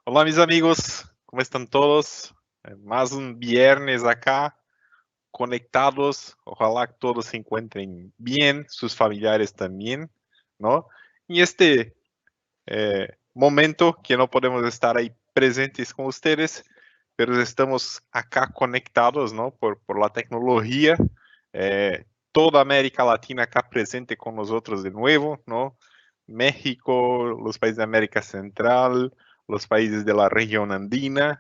Hola mis amigos, ¿cómo están todos? Más un viernes acá, conectados. Ojalá que todos se encuentren bien, sus familiares también, ¿no? Y este momento que no podemos estar ahí presentes con ustedes, pero estamos acá conectados, ¿no? Por la tecnología. Toda América Latina acá presente con nosotros de nuevo, ¿no? México, los países de América Central, los países de la región andina,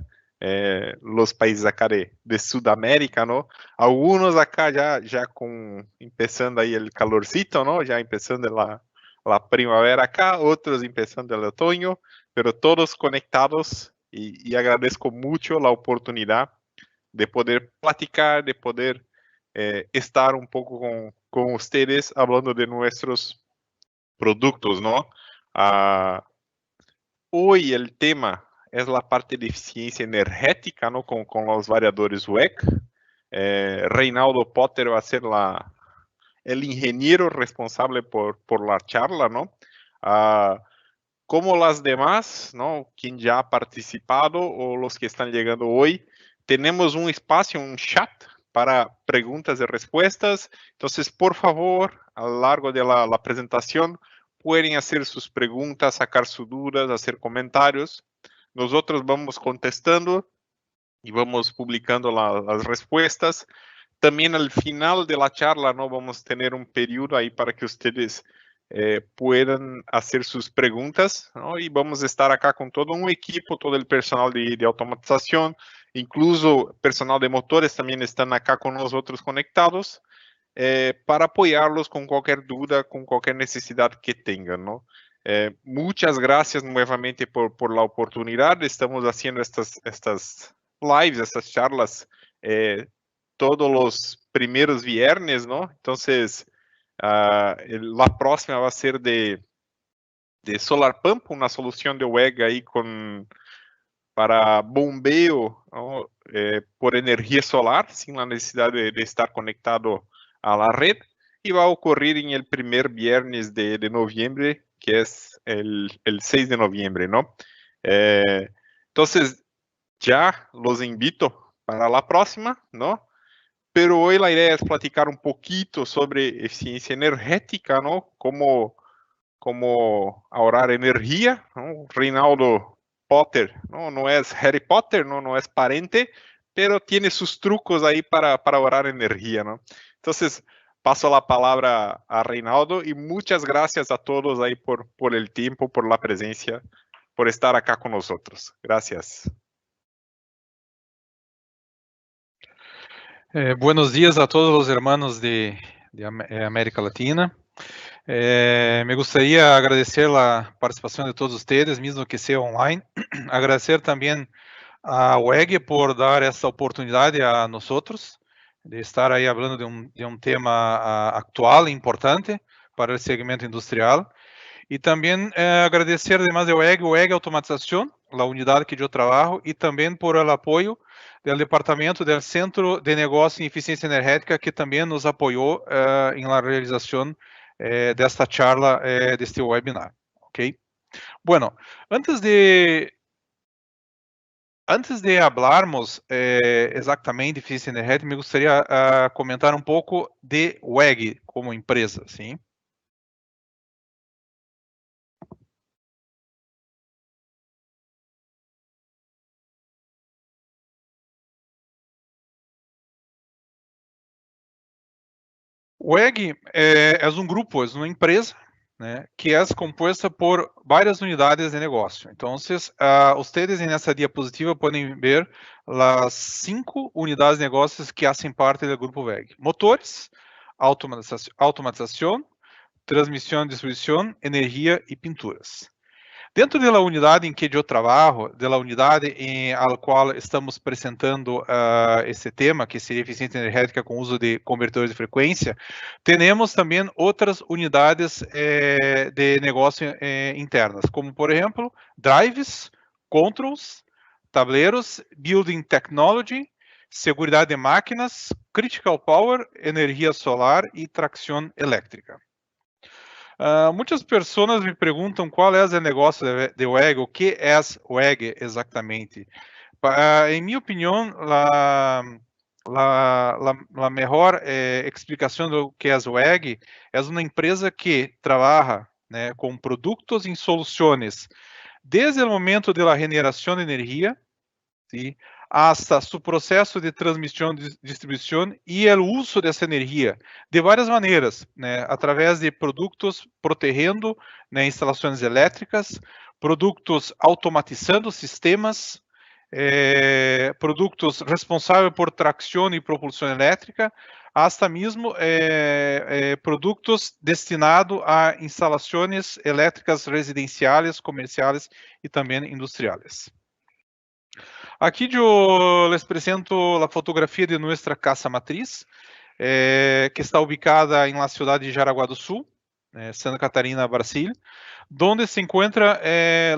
los países acá de Sudamérica, ¿no? Algunos acá ya con, empezando ahí el calorcito, ¿no? Ya empezando la primavera acá, otros empezando el otoño, pero todos conectados y agradezco mucho la oportunidad de poder platicar, de poder estar un poco con ustedes hablando de nuestros productos, ¿no? Ah, hoy el tema es la parte de eficiencia energética, ¿no? Con los variadores WEC. Reinaldo Potter va a ser el ingeniero responsable por la charla, ¿no? Ah, como las demás, ¿no? Quien ya ha participado o los que están llegando hoy, tenemos un espacio, un chat para preguntas y respuestas. Entonces, por favor, a lo largo de la presentación, pueden hacer sus preguntas, sacar sus dudas, hacer comentarios. Nosotros vamos contestando y vamos publicando las respuestas. También al final de la charla, ¿no? Vamos a tener un periodo ahí para que ustedes puedan hacer sus preguntas, ¿no? Y vamos a estar acá con todo un equipo, todo el personal de automatización, incluso personal de motores también están acá con nosotros conectados para apoyarlos con cualquier duda, con cualquier necesidad que tengan, ¿no? Muchas gracias nuevamente por la oportunidad. Estamos haciendo estas lives, estas charlas todos los primeros viernes, ¿no? Entonces, la próxima va a ser de Solar Pump, una solución de WEG ahí para bombeo, ¿no? Por energía solar, sin la necesidad de estar conectado a la red. Y va a ocurrir en el primer viernes de noviembre, que es el 6 de noviembre, ¿no? Entonces, ya los invito para la próxima, ¿no? Pero hoy la idea es platicar un poquito sobre eficiencia energética, ¿no? Cómo ahorrar energía, ¿no? Reinaldo Potter, ¿no? No es Harry Potter, ¿no? No es parente, pero tiene sus trucos ahí para ahorrar energía, ¿no? Entonces, paso la palabra a Reinaldo y muchas gracias a todos ahí por el tiempo, por la presencia, por estar acá con nosotros. Gracias. Buenos días a todos los hermanos de América Latina. Me gustaría agradecer la participación de todos ustedes, mismo que sea online. Agradecer también a WEG por dar esta oportunidad a nosotros de estar ahí hablando de un tema actual e importante para el segmento industrial. Y también agradecer además de WEG Automatización, la unidad que yo trabajo, y también por el apoyo del Departamento del Centro de Negócio em Eficiência Energética, que também nos apoiou em la realização desta charla, deste webinar. Ok? Bueno, antes de hablarmos exatamente de eficiência energética, me gostaria comentar um pouco de WEG como empresa, sim? WEG é um grupo, é uma empresa, né, que é composta por várias unidades de negócio. Então, vocês nessa diapositiva podem ver as 5 unidades de negócios que fazem parte do grupo WEG: motores, automatização, transmissão, distribuição, energia e pinturas. Dentro da unidade em que eu trabalho, da unidade em a qual estamos apresentando esse tema, que seria eficiência energética com uso de convertedores de frequência, temos também outras unidades de negócio internas, como, por exemplo, drives, controls, tableros, building technology, segurança de máquinas, critical power, energia solar e tração elétrica. Muitas pessoas me perguntam qual é o negócio de WEG, o que é WEG exatamente. Em minha opinião, a melhor explicação do que é a WEG é uma empresa que trabalha, né, com produtos e soluções desde o momento da generação de energia, ¿sí?, hasta su processo de transmissão, distribuição e o uso dessa energia de várias maneiras, né, através de produtos protegendo, né, instalações elétricas, produtos automatizando sistemas, produtos responsáveis por tração e propulsão elétrica, hasta mesmo produtos destinados a instalações elétricas residenciais, comerciais e também industriais. Aqui eu les apresento a fotografia de nossa casa matriz, que está ubicada em la cidade de Jaraguá do Sul, Santa Catarina, Brasil, onde se encontram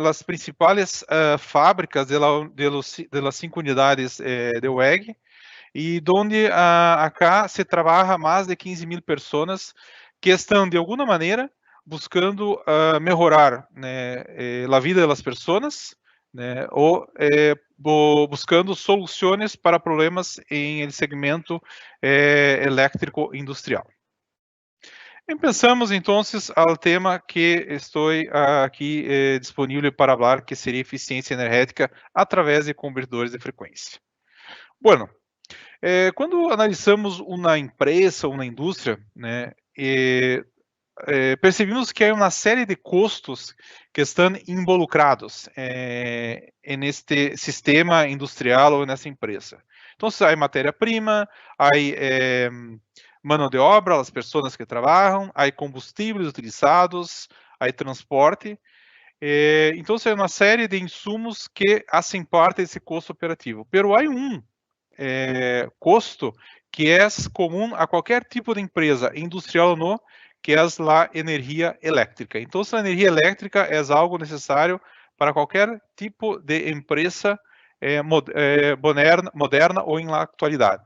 as principais fábricas de las 5 unidades de WEG, e onde acá se trabalha mais de 15.000 pessoas que estão, de alguma maneira, buscando melhorar, né, a vida das pessoas, né, ou buscando soluções para problemas em el segmento elétrico industrial. Pensamos então ao tema que estou aqui disponível para falar, que seria eficiência energética através de convertidores de frequência. Bueno, quando analisamos uma empresa, uma indústria, né, percebemos que há uma série de custos que estão involucrados neste sistema industrial ou nessa empresa. Então, há matéria-prima, há mano de obra, as pessoas que trabalham, há combustíveis utilizados, há transporte. Então, há uma série de insumos que fazem parte desse custo operativo. Mas há custo que é comum a qualquer tipo de empresa, industrial ou não, que é a energia elétrica. Então, a energia elétrica é algo necessário para qualquer tipo de empresa moderna ou em la atualidade.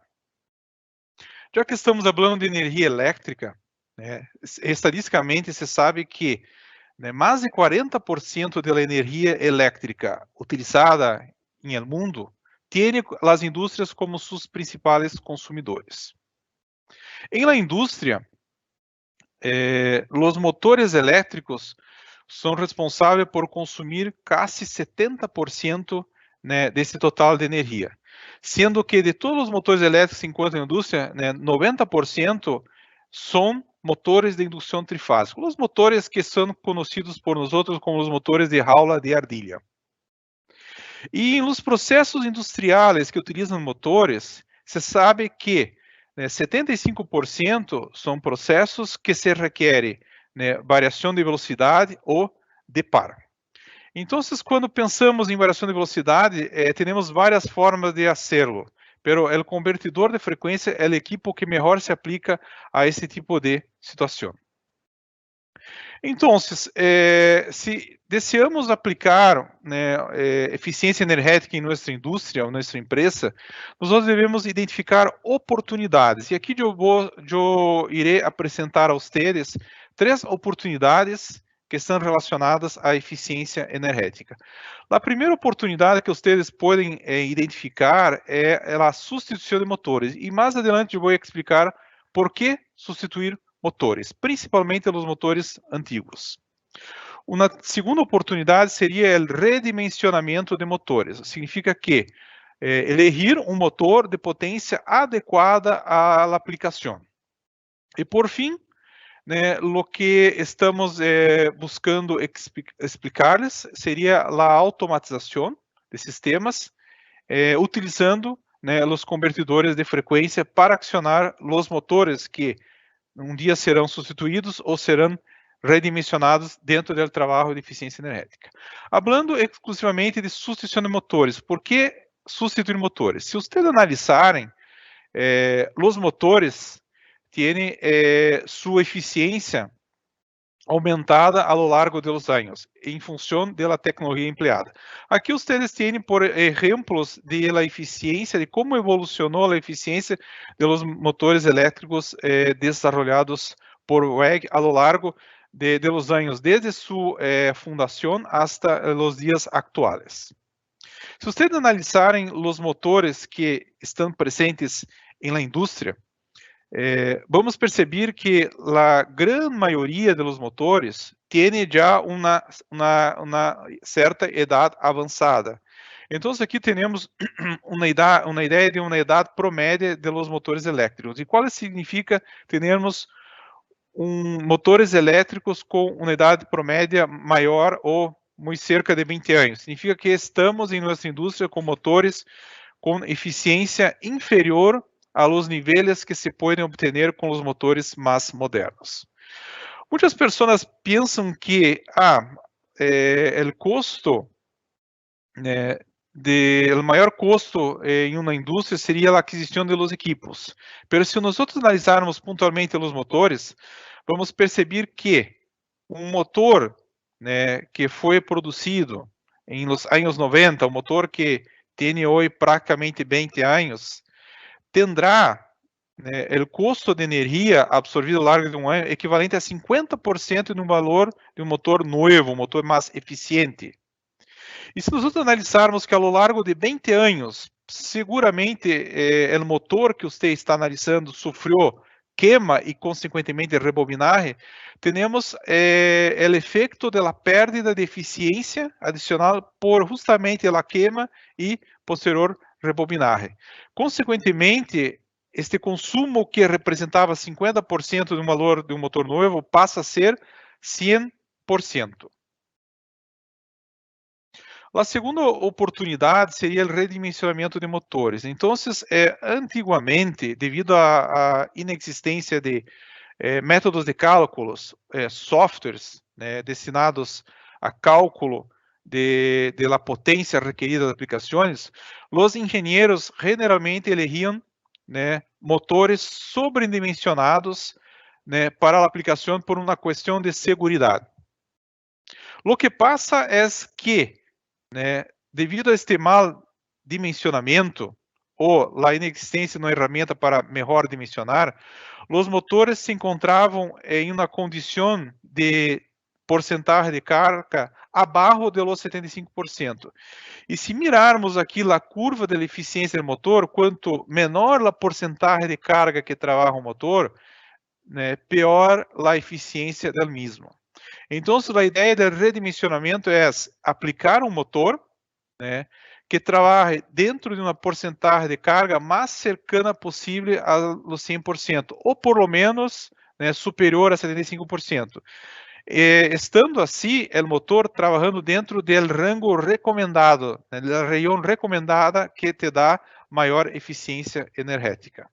Já que estamos falando de energia elétrica, né, estatisticamente se sabe que, né, mais de 40% da energia elétrica utilizada no mundo tem as indústrias como seus principais consumidores. Em la indústria, os motores elétricos são responsáveis por consumir quase 70%, né, desse total de energia, sendo que de todos os motores elétricos que se encontram na indústria, né, 90% são motores de indução trifásica, os motores que são conhecidos por nós outros como os motores de jaula de ardilha. E nos processos industriais que utilizam motores, se sabe que 75% são processos que se requerem, né, variação de velocidade ou de par. Então, quando pensamos em variação de velocidade, temos várias formas de fazê-lo, mas o convertidor de frequência é o equipo que melhor se aplica a esse tipo de situação. Então, se desejamos aplicar, né, eficiência energética em nossa indústria ou nossa empresa, nós devemos identificar oportunidades. E aqui eu irei apresentar a vocês 3 oportunidades que estão relacionadas à eficiência energética. A primeira oportunidade que vocês podem identificar é a substituição de motores. E mais adiante eu vou explicar por que substituir motores, principalmente os motores antigos. Uma segunda oportunidade seria o redimensionamento de motores. Significa que elegir um motor de potência adequada à aplicação. E por fim, né, o que estamos buscando explicar-lhes seria a automatização de sistemas, utilizando, né, os convertidores de frequência para acionar os motores que um dia serão substituídos ou serão redimensionados dentro do trabalho de eficiência energética. Falando exclusivamente de substituição de motores, por que substituir motores? Se vocês analisarem, os motores têm sua eficiência aumentada ao longo dos anos, em função da tecnologia empleada. Aqui vocês têm, por exemplos de la eficiência, de como evolucionou a eficiência dos motores elétricos desenvolvidos por WEG ao longo de los años desde su fundación hasta los días actuales. Se ustedes analisarem os motores que estão presentes em la indústria, vamos perceber que a grande maioria dos motores tem já uma certa idade avançada. Então, aqui temos uma ideia de uma idade promédia dos motores elétricos. E qual significa termos motores elétricos com uma idade promédia maior ou muito cerca de 20 anos? Significa que estamos em nossa indústria com motores com eficiência inferior a los níveis que se podem obter com os motores mais modernos. Muitas pessoas pensam que o custo, o maior custo em uma indústria seria a aquisição de los equipos. Mas se nós analisarmos pontualmente os motores, vamos perceber que motor que foi produzido em los anos 90, um motor que tem hoje praticamente 20 anos, tendrá o custo de energia absorvido ao longo de um ano equivalente a 50% de um valor de um motor novo, um motor mais eficiente. E se nós analisarmos que ao longo de 20 anos, seguramente o motor que você está analisando sofreu queima e, consequentemente, rebobinagem, temos o efeito da perda de eficiência adicional por justamente a queima e posterior rebobinagem. Consequentemente, este consumo que representava 50% de um valor de um motor novo passa a ser 100%. A segunda oportunidade seria o redimensionamento de motores. Então, antigamente, devido à inexistência de métodos de cálculos, softwares destinados a cálculo de la potência requerida das aplicações, os engenheiros generalmente elegiam motores sobredimensionados para a aplicação por uma questão de segurança. O que passa é que, devido a este mal dimensionamento ou a inexistência de uma ferramenta para melhor dimensionar, os motores se encontravam em uma condição de porcentagem de carga abaixo de los 75%. E se mirarmos aqui a curva da eficiência do motor, quanto menor a porcentagem de carga que trabalha o motor, pior a eficiência do mesmo. Então, a ideia do redimensionamento é aplicar um motor que trabalhe dentro de uma porcentagem de carga mais cercana possível aos 100%, ou por lo menos superior a 75%. Estando assim, o motor trabalhando dentro do rango recomendado, da região recomendada que te dá maior eficiência energética.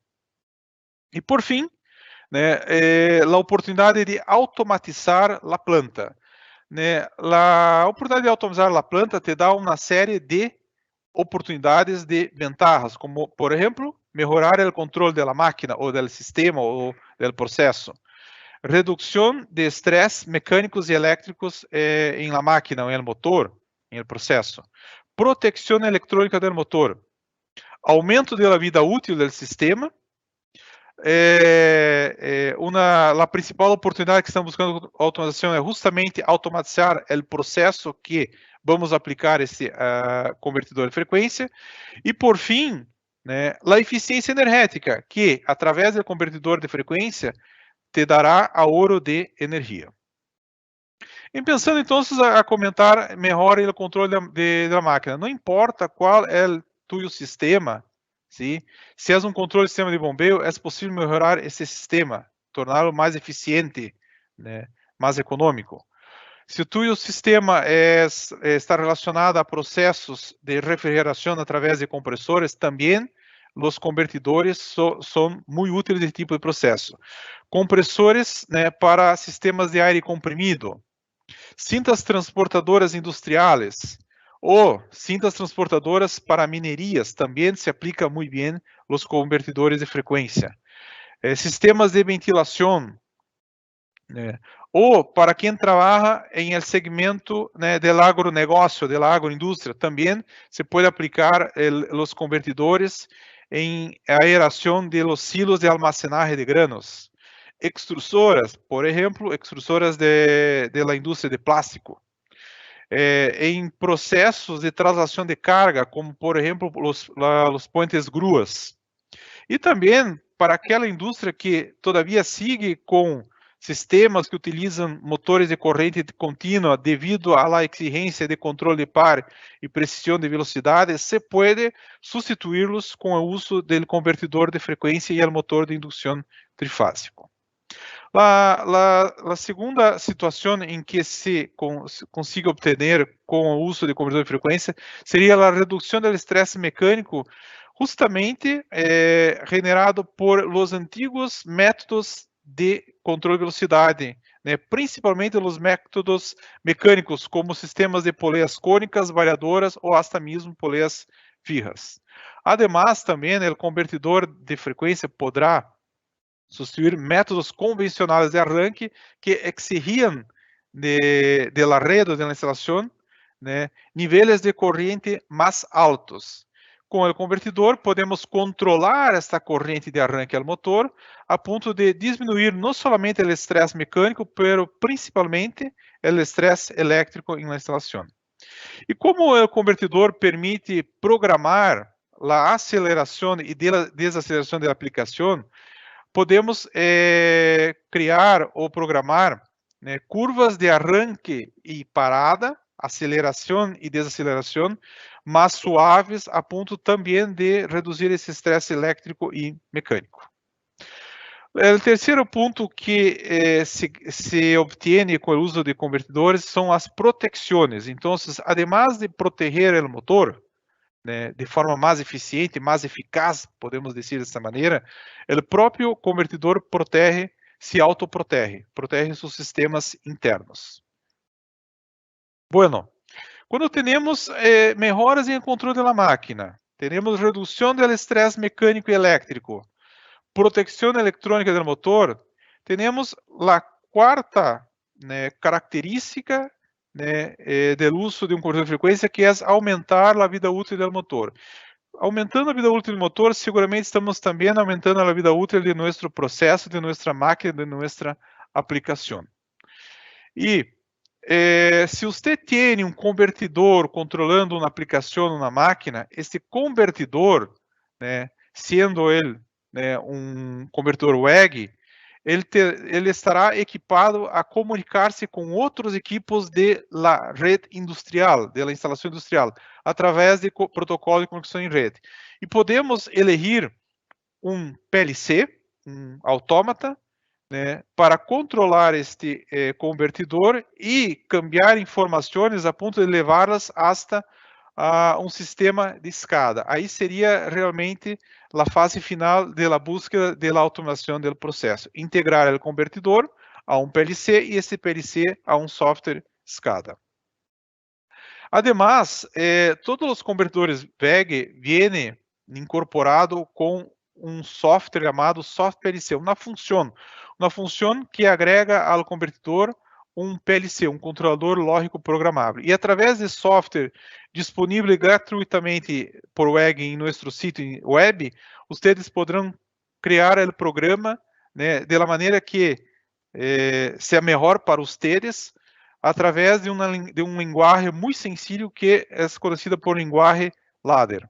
E por fim, a oportunidade de automatizar a planta. A oportunidade de automatizar a planta te dá uma série de oportunidades de vantagens, como, por exemplo, melhorar o controle da máquina ou do sistema ou do processo, redução de estresse mecânicos e elétricos em la máquina ou em el motor, em el processo, proteção eletrônica do motor, aumento da vida útil do sistema. A principal oportunidade que estamos buscando automatização é justamente automatizar o processo que vamos aplicar esse convertidor de frequência. E, por fim, a eficiência energética, que, através do convertidor de frequência, te dará ahorro de energia. E pensando, então, a comentar melhor o controle da máquina. Não importa qual é o teu sistema, ¿sí? Se é um controle de sistema de bombeio, é possível melhorar esse sistema, torná-lo mais eficiente, mais econômico. Se o teu sistema está relacionado a processos de refrigeração através de compressores, também os convertidores são muito úteis nesse tipo de processo. Compressores para sistemas de ar comprimido, cintas transportadoras industriais, ou cintas transportadoras para minerias, também se aplica muito bem os convertidores de frequência. Sistemas de ventilação, ou para quem trabalha em el segmento del agronegócio, da agroindústria, também se pode aplicar os convertidores em aeração de los silos de almacenagem de granos. extrusoras, por exemplo, extrusoras de la indústria de plástico, em processos de traslação de carga, como por exemplo os puentes gruas, e também para aquela indústria que todavia sigue com sistemas que utilizam motores de corrente contínua devido à exigência de controle de par e precisão de velocidade, se pode substituí-los com o uso do convertidor de frequência e o motor de indução trifásico. A segunda situação em que se consiga obter com o uso de convertidor de frequência seria a redução do estresse mecânico, justamente generado por los antigos métodos de controle de velocidade, né, principalmente os métodos mecânicos, como sistemas de poleias cônicas, variadoras ou até mesmo poleias fijas. Además, também o convertidor de frequência poderá substituir métodos convencionais de arranque que exigiam de la red ou de la instalação, né, níveis de corrente mais altos. Com o convertidor, podemos controlar esta corrente de arranque ao motor a ponto de diminuir não somente o estresse mecânico, mas principalmente o estresse elétrico na instalação. E como o convertidor permite programar a aceleração e desaceleração da aplicação, podemos criar ou programar, né, curvas de arranque e parada, aceleração e desaceleração, mais suaves, a ponto também de reduzir esse estresse elétrico e mecânico. O terceiro ponto que se obtém com o uso de convertidores são as proteções. Então, además de proteger o motor, né, de forma mais eficiente, mais eficaz, podemos dizer dessa maneira, o próprio convertidor se autoprotege, protege seus sistemas internos. Bueno, quando temos melhoras em controle da máquina, temos redução do estresse mecânico e elétrico, proteção eletrônica do motor, temos a quarta, né, característica, né, do uso de um convertidor de frequência, que é aumentar a vida útil do motor. Aumentando a vida útil do motor, seguramente estamos também aumentando a vida útil de nosso processo, de nossa máquina, de nossa aplicação. E se você tem um convertidor controlando uma aplicação na máquina, este convertidor, né, sendo ele, né, um convertidor WEG, ele estará equipado a comunicar-se com outros equipos da rede industrial, da instalação industrial, através de protocolo de conexão em rede. E podemos elegir um PLC, um autômata, né, para controlar este convertidor e cambiar informações a ponto de levá-las hasta um sistema de escada. Aí seria realmente a fase final da busca da automação do processo. Integrar o convertidor a um PLC e esse PLC a um software SCADA. Además, todos os convertidores WEG vêm incorporado com um software chamado software PLC, uma função que agrega ao convertidor um PLC, um controlador lógico programável. E através de software disponível gratuitamente por WEG em nosso sítio web, vocês poderão criar o programa, né, de la maneira que seja melhor para vocês, através de um linguagem muito sencillo que é conhecido por linguagem ladder.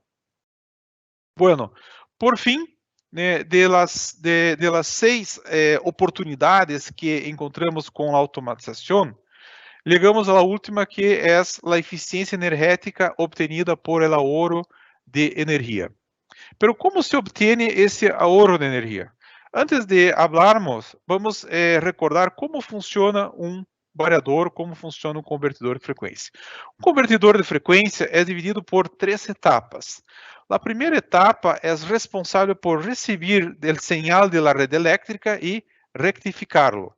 Bueno, por fim, né, de las 6 oportunidades que encontramos com a automatização, chegamos à última, que é a eficiência energética obtenida por el ahorro de energia. Pero como se obtém esse ahorro de energia? Antes de hablarmos, vamos recordar como funciona um variador, como funciona um convertidor de frequência. Um convertidor de frequência é dividido por 3 etapas. A primeira etapa é responsável por receber o sinal da rede elétrica e rectificarlo.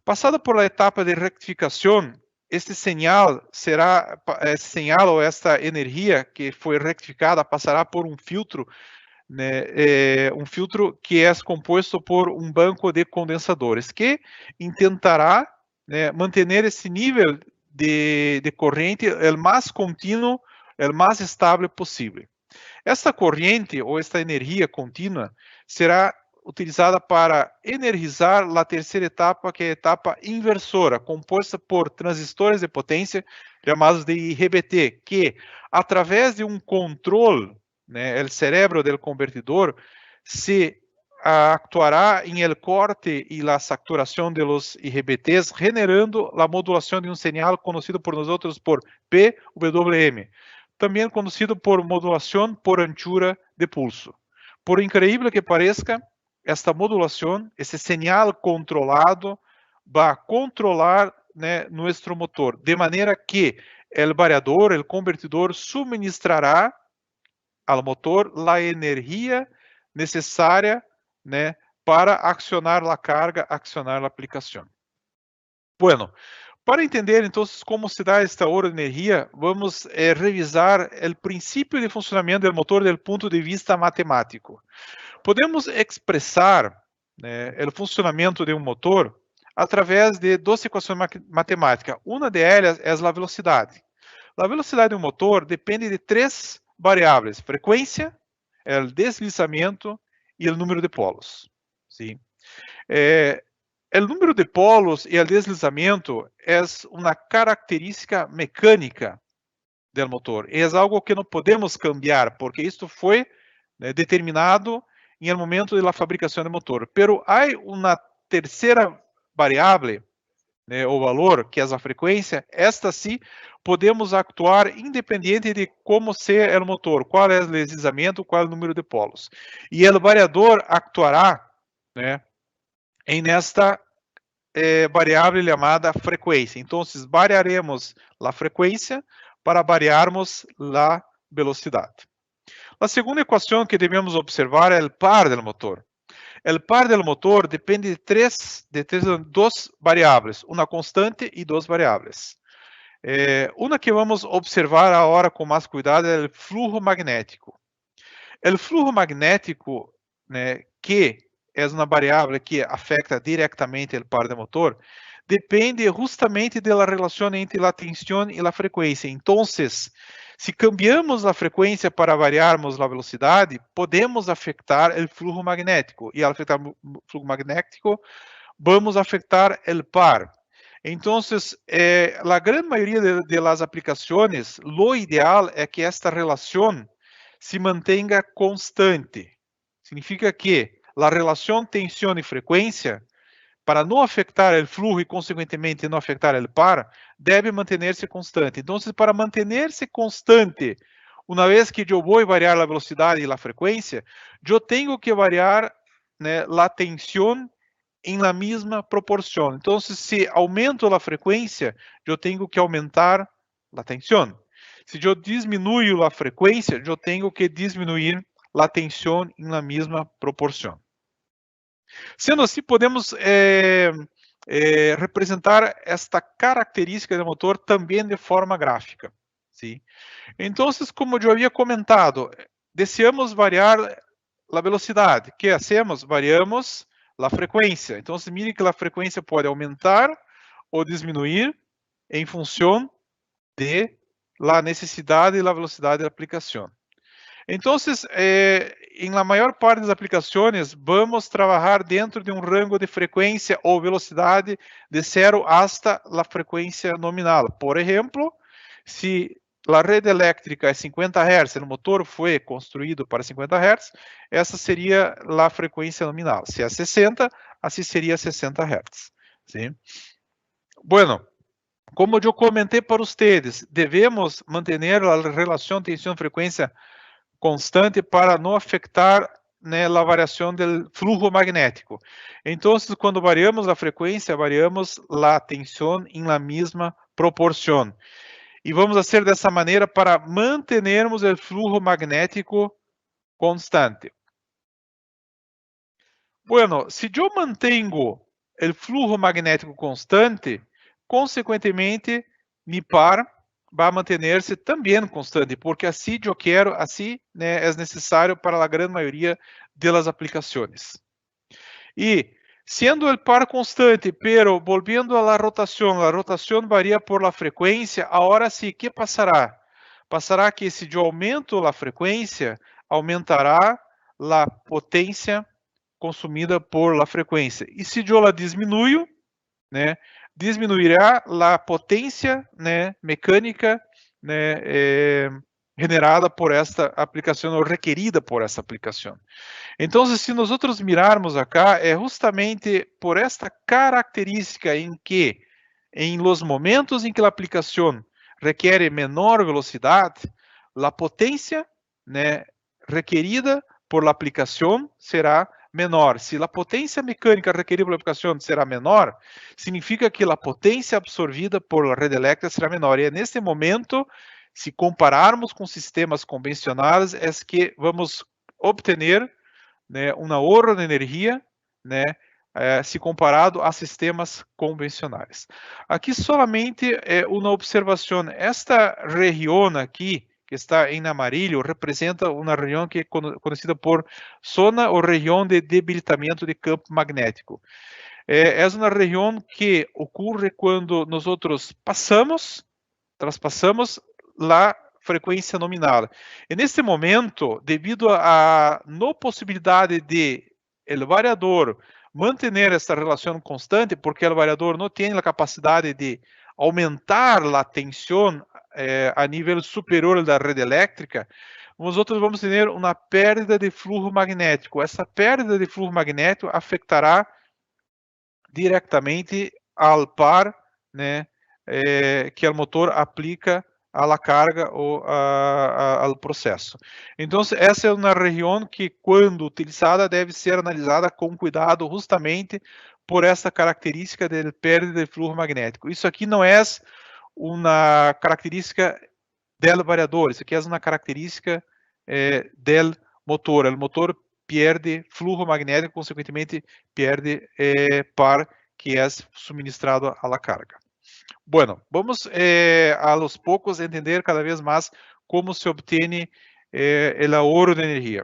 Passada por a etapa de rectificação, este sinal ou esta energia que foi rectificada passará por um filtro, né, um filtro que é composto por um banco de condensadores que intentará, né, manter esse nível de corrente o mais contínuo, o mais estável possível. Esta corrente ou esta energia contínua será utilizada para energizar a terceira etapa, que é a etapa inversora, composta por transistores de potência chamados de IGBT, que, através de um controle, né, o cérebro do convertidor se actuará em el corte e la saturação de los IGBTs, generando a modulação de um sinal conhecido por nós por PWM, também conhecido por modulação por anchura de pulso. Por incrível que pareça, esta modulação, esse sinal controlado, vai controlar, né, nosso motor, de maneira que o variador, o convertidor, suministrará ao motor a energia necessária, né, para acionar a carga, acionar a aplicação. Bueno, para entender, então, como se dá esta ordem de energia, vamos revisar o princípio de funcionamento do motor do ponto de vista matemático. Podemos expressar, né, o funcionamento de um motor através de duas equações matemáticas. Uma delas é a velocidade. A velocidade de um motor depende de três variáveis: frequência, o deslizamento e o número de polos. Sim. O número de polos e o deslizamento é uma característica mecânica do motor. É algo que não podemos cambiar, porque isto foi, né, determinado em el momento de la fabricação do motor. Pero há uma terceira variável, né, o valor, que é a frequência. Esta sim podemos actuar independente de como ser o motor, qual é o deslizamento, qual é o número de polos. E o variador actuará, né, em esta variável chamada frequência. Então, variaremos a frequência para variarmos a velocidade. A segunda equação que devemos observar é o par do motor. O par do motor depende de duas variáveis, uma constante e duas variáveis. Uma que vamos observar agora com mais cuidado é o fluxo magnético. O fluxo magnético, né, que é uma variável que afeta diretamente o par do motor, depende justamente da relação entre a tensão e a frequência. Então, se cambiamos a frequência para variarmos a velocidade, podemos afetar o fluxo magnético. E ao afetar o fluxo magnético, vamos afetar o par. Então, a grande maioria das aplicações, o ideal é que esta relação se mantenha constante. Significa que a relação tensão e frequência, para não afetar o fluxo e, consequentemente, não afetar o par, deve manter-se constante. Então, para manter-se constante, uma vez que eu vou variar a velocidade e a frequência, eu tenho que variar, né, a tensão em la mesma proporção. Então, se aumento a frequência, eu tenho que aumentar a tensão. Se eu diminuo a frequência, eu tenho que diminuir a tensão em la mesma proporção. Sendo assim, podemos representar esta característica do motor também de forma gráfica. Sim? Então, como eu havia comentado, desejamos variar a velocidade. O que hacemos? Variamos a frequência. Então, mire que a frequência pode aumentar ou diminuir em função de la necessidade e la velocidade da aplicação. Então, em la maior parte das aplicações, vamos trabalhar dentro de um rango de frequência ou velocidade de 0 hasta a frequência nominal. Por exemplo, se a rede elétrica é 50 Hz, o motor foi construído para 50 Hz, essa seria a frequência nominal. Se é 60, assim seria 60 Hz. Sim? Bueno, como eu comentei para vocês, devemos manter a relação tensão-frequência constante para não afetar, né, a variação do fluxo magnético. Então, quando variamos a frequência, variamos a tensão em la mesma proporção. E vamos fazer dessa maneira para mantermos o fluxo magnético constante. Bueno, se eu mantenho o fluxo magnético constante, consequentemente, mi par vai manter-se também constante, porque assim eu quero, assim, né, é necessário para a grande maioria das aplicações. E, sendo o par constante, pero volviendo a rotação varia por la frequência, agora sim, que passará? Passará que se eu aumento a frequência, aumentará a potência consumida por la frecuencia. Y si yo la disminuyo, né, disminuirá a potência, né, mecânica, né, generada por esta aplicação ou requerida por esta aplicação. Então, se nós mirarmos acá, é justamente por esta característica em que, em los momentos em que a aplicação requer menor velocidade, a potência, né, requerida por la aplicação será menor. Se a potência mecânica requerida pela aplicação será menor, significa que a potência absorvida por la rede elétrica será menor. E é neste momento, se compararmos com sistemas convencionais, é que vamos obter, né, um ahorro de energia, né, se comparado a sistemas convencionais. Aqui solamente uma observação. Esta região aqui, que está em amarillo, representa uma região que é conhecida por zona ou região de debilitamento de campo magnético. É uma região que ocorre quando nós traspassamos a frequência nominal. E neste momento, devido à não possibilidade de o variador manter essa relação constante, porque o variador não tem a capacidade de aumentar a tensão a nível superior da rede elétrica, nós vamos ter uma perda de fluxo magnético. Essa perda de fluxo magnético afetará diretamente ao par, né, que o motor aplica a la carga ou ao processo. Então, essa é uma região que, quando utilizada, deve ser analisada com cuidado, justamente por essa característica de perda de fluxo magnético. Isso aqui não é uma característica do variador, isso aqui é uma característica do motor. O motor perde fluxo magnético, consequentemente perde par que é suministrado a la carga. Bueno, vamos a los poucos entender cada vez mais como se obtém o ahorro de energia.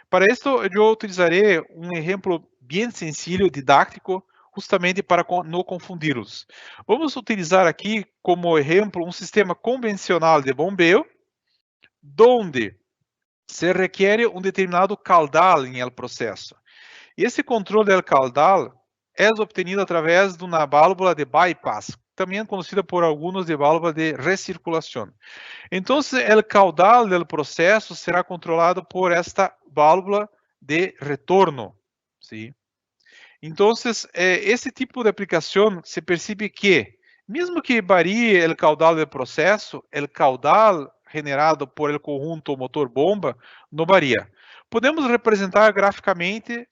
Para isso, eu utilizarei um exemplo bem sencillo, didático, justamente para não confundi-los. Vamos utilizar aqui como exemplo um sistema convencional de bombeio, onde se requer um determinado caudal em el processo. E esse controle do caudal é obtenido através de uma válvula de bypass, também conhecida por alguns de válvula de recirculação. Então, o caudal do processo será controlado por esta válvula de retorno. ¿Sí? Então, esse tipo de aplicação se percebe que, mesmo que varie o caudal do processo, o caudal generado por el conjunto motor-bomba não varia. Podemos representar graficamente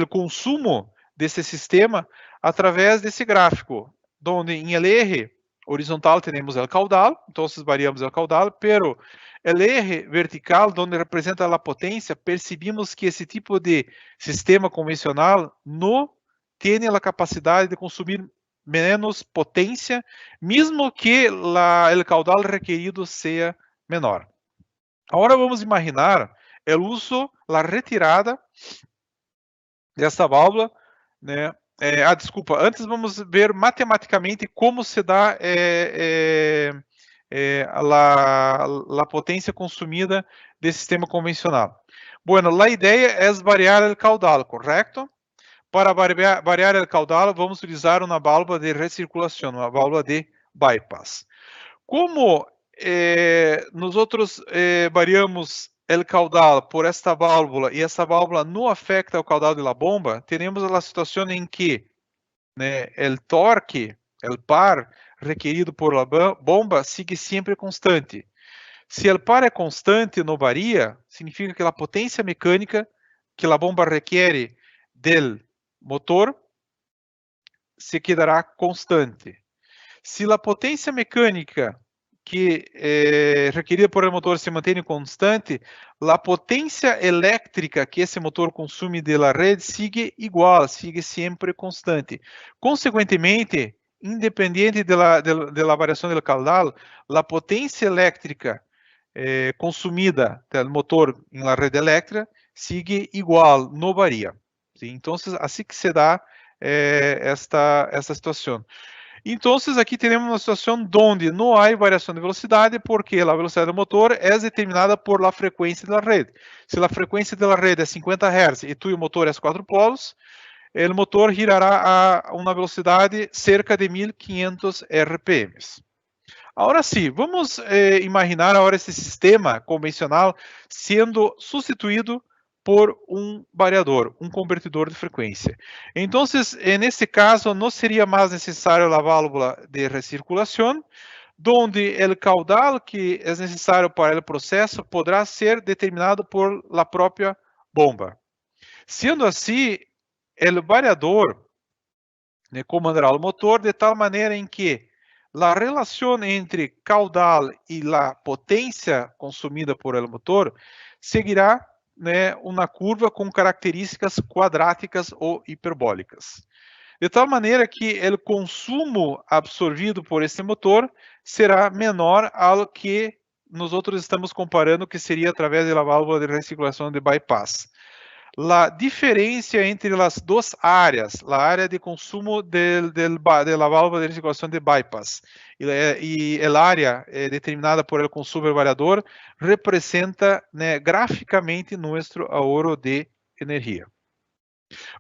o consumo desse sistema através desse gráfico, onde em el eje horizontal temos o caudal, então variamos o caudal, pero o eje vertical, onde representa a potência, percebemos que esse tipo de sistema convencional não tem a capacidade de consumir menos potência, mesmo que o caudal requerido seja menor. Agora vamos imaginar o uso, a retirada dessa válvula, né? Desculpa, antes vamos ver matematicamente como se dá a potência consumida desse sistema convencional. Bueno, a ideia é variar o caudal, correto? Para variar o caudal, vamos utilizar uma válvula de recirculação, uma válvula de bypass. Como nós variamos o caudal por esta válvula e essa válvula não afeta o caudal da bomba, teremos a situação em que, né, o torque, o par requerido por la bomba sigue sempre constante. Se o par é constante, não varia, significa que a potência mecânica que a bomba requer do motor se quedará constante. Se a potência mecânica que requerida por el motor se mantém constante, a potência elétrica que esse motor consome de la rede sigue igual, sigue sempre constante. Consequentemente, independente de la variação do caudal, a potência elétrica consumida pelo motor em la rede elétrica sigue igual, não varia. ¿Sí? Então, assim que se dá esta situação. Entonces, aqui temos uma situação onde não há variação de velocidade, porque a velocidade do motor é determinada por la frequência da rede. Se a frequência da rede é 50 Hz e tu e o motor é 4 polos, o motor girará a uma velocidade cerca de 1500 RPM. Agora sim, vamos imaginar agora esse sistema convencional sendo substituído por um variador, um convertidor de frequência. Então, nesse caso, não seria mais necessário a válvula de recirculação, onde o caudal que é necessário para o processo poderá ser determinado por la própria bomba. Sendo assim, o variador comandará o motor de tal maneira em que a relação entre caudal e a potência consumida por el motor seguirá uma curva com características quadráticas ou hiperbólicas. De tal maneira que o consumo absorvido por esse motor será menor ao que nós estamos comparando, que seria através da válvula de recirculação de bypass. A diferença entre as duas áreas, a área de consumo da válvula de recirculação de bypass e a área determinada por el consumo do variador, representa graficamente nosso ahorro de energia.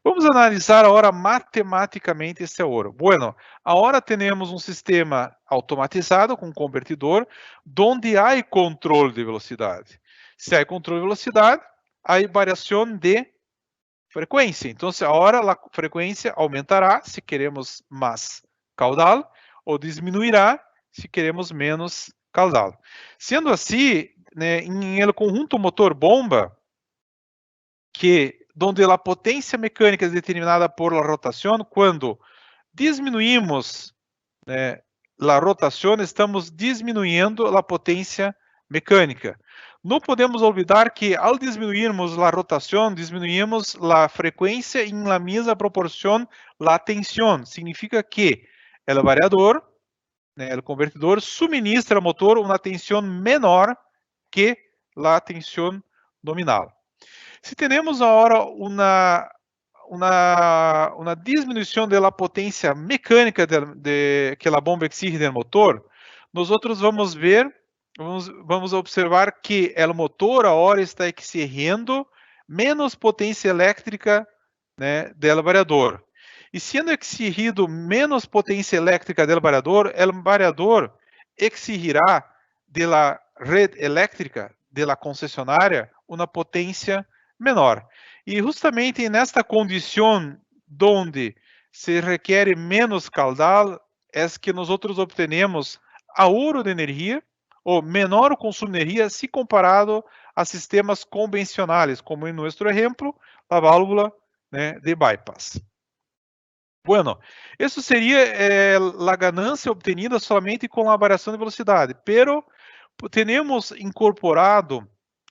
Vamos analisar agora matematicamente este ahorro. Bueno, agora temos um sistema automatizado com convertidor, onde há controle de velocidade. Se há controle de velocidade, há variação de frequência. Então, agora a frequência aumentará se queremos mais caudal, ou diminuirá se queremos menos caudal. Sendo assim, em el conjunto motor-bomba, que onde a potência mecânica é determinada por la rotação, quando diminuímos a rotação, estamos diminuindo a potência mecânica. Não podemos olvidar que, ao diminuirmos a rotação, diminuímos a frequência em la mesma proporção a tensão. Significa que o variador, o convertidor, suministra ao motor uma tensão menor que a tensão nominal. Se temos agora uma diminuição da potência mecânica que a bomba exige do motor, nós vamos observar que o motor agora está exigindo menos potência elétrica do variador. E sendo exigido menos potência elétrica do variador, o variador exigirá da rede elétrica da concessionária uma potência menor. E justamente nesta condição onde se requer menos caudal, é que nós obtenemos ahorro de energia ou menor consumo de energia se comparado a sistemas convencionais, como em nosso exemplo, a válvula de bypass. Bueno, isso seria a ganância obtenida somente com a variação de velocidade, pero temos incorporado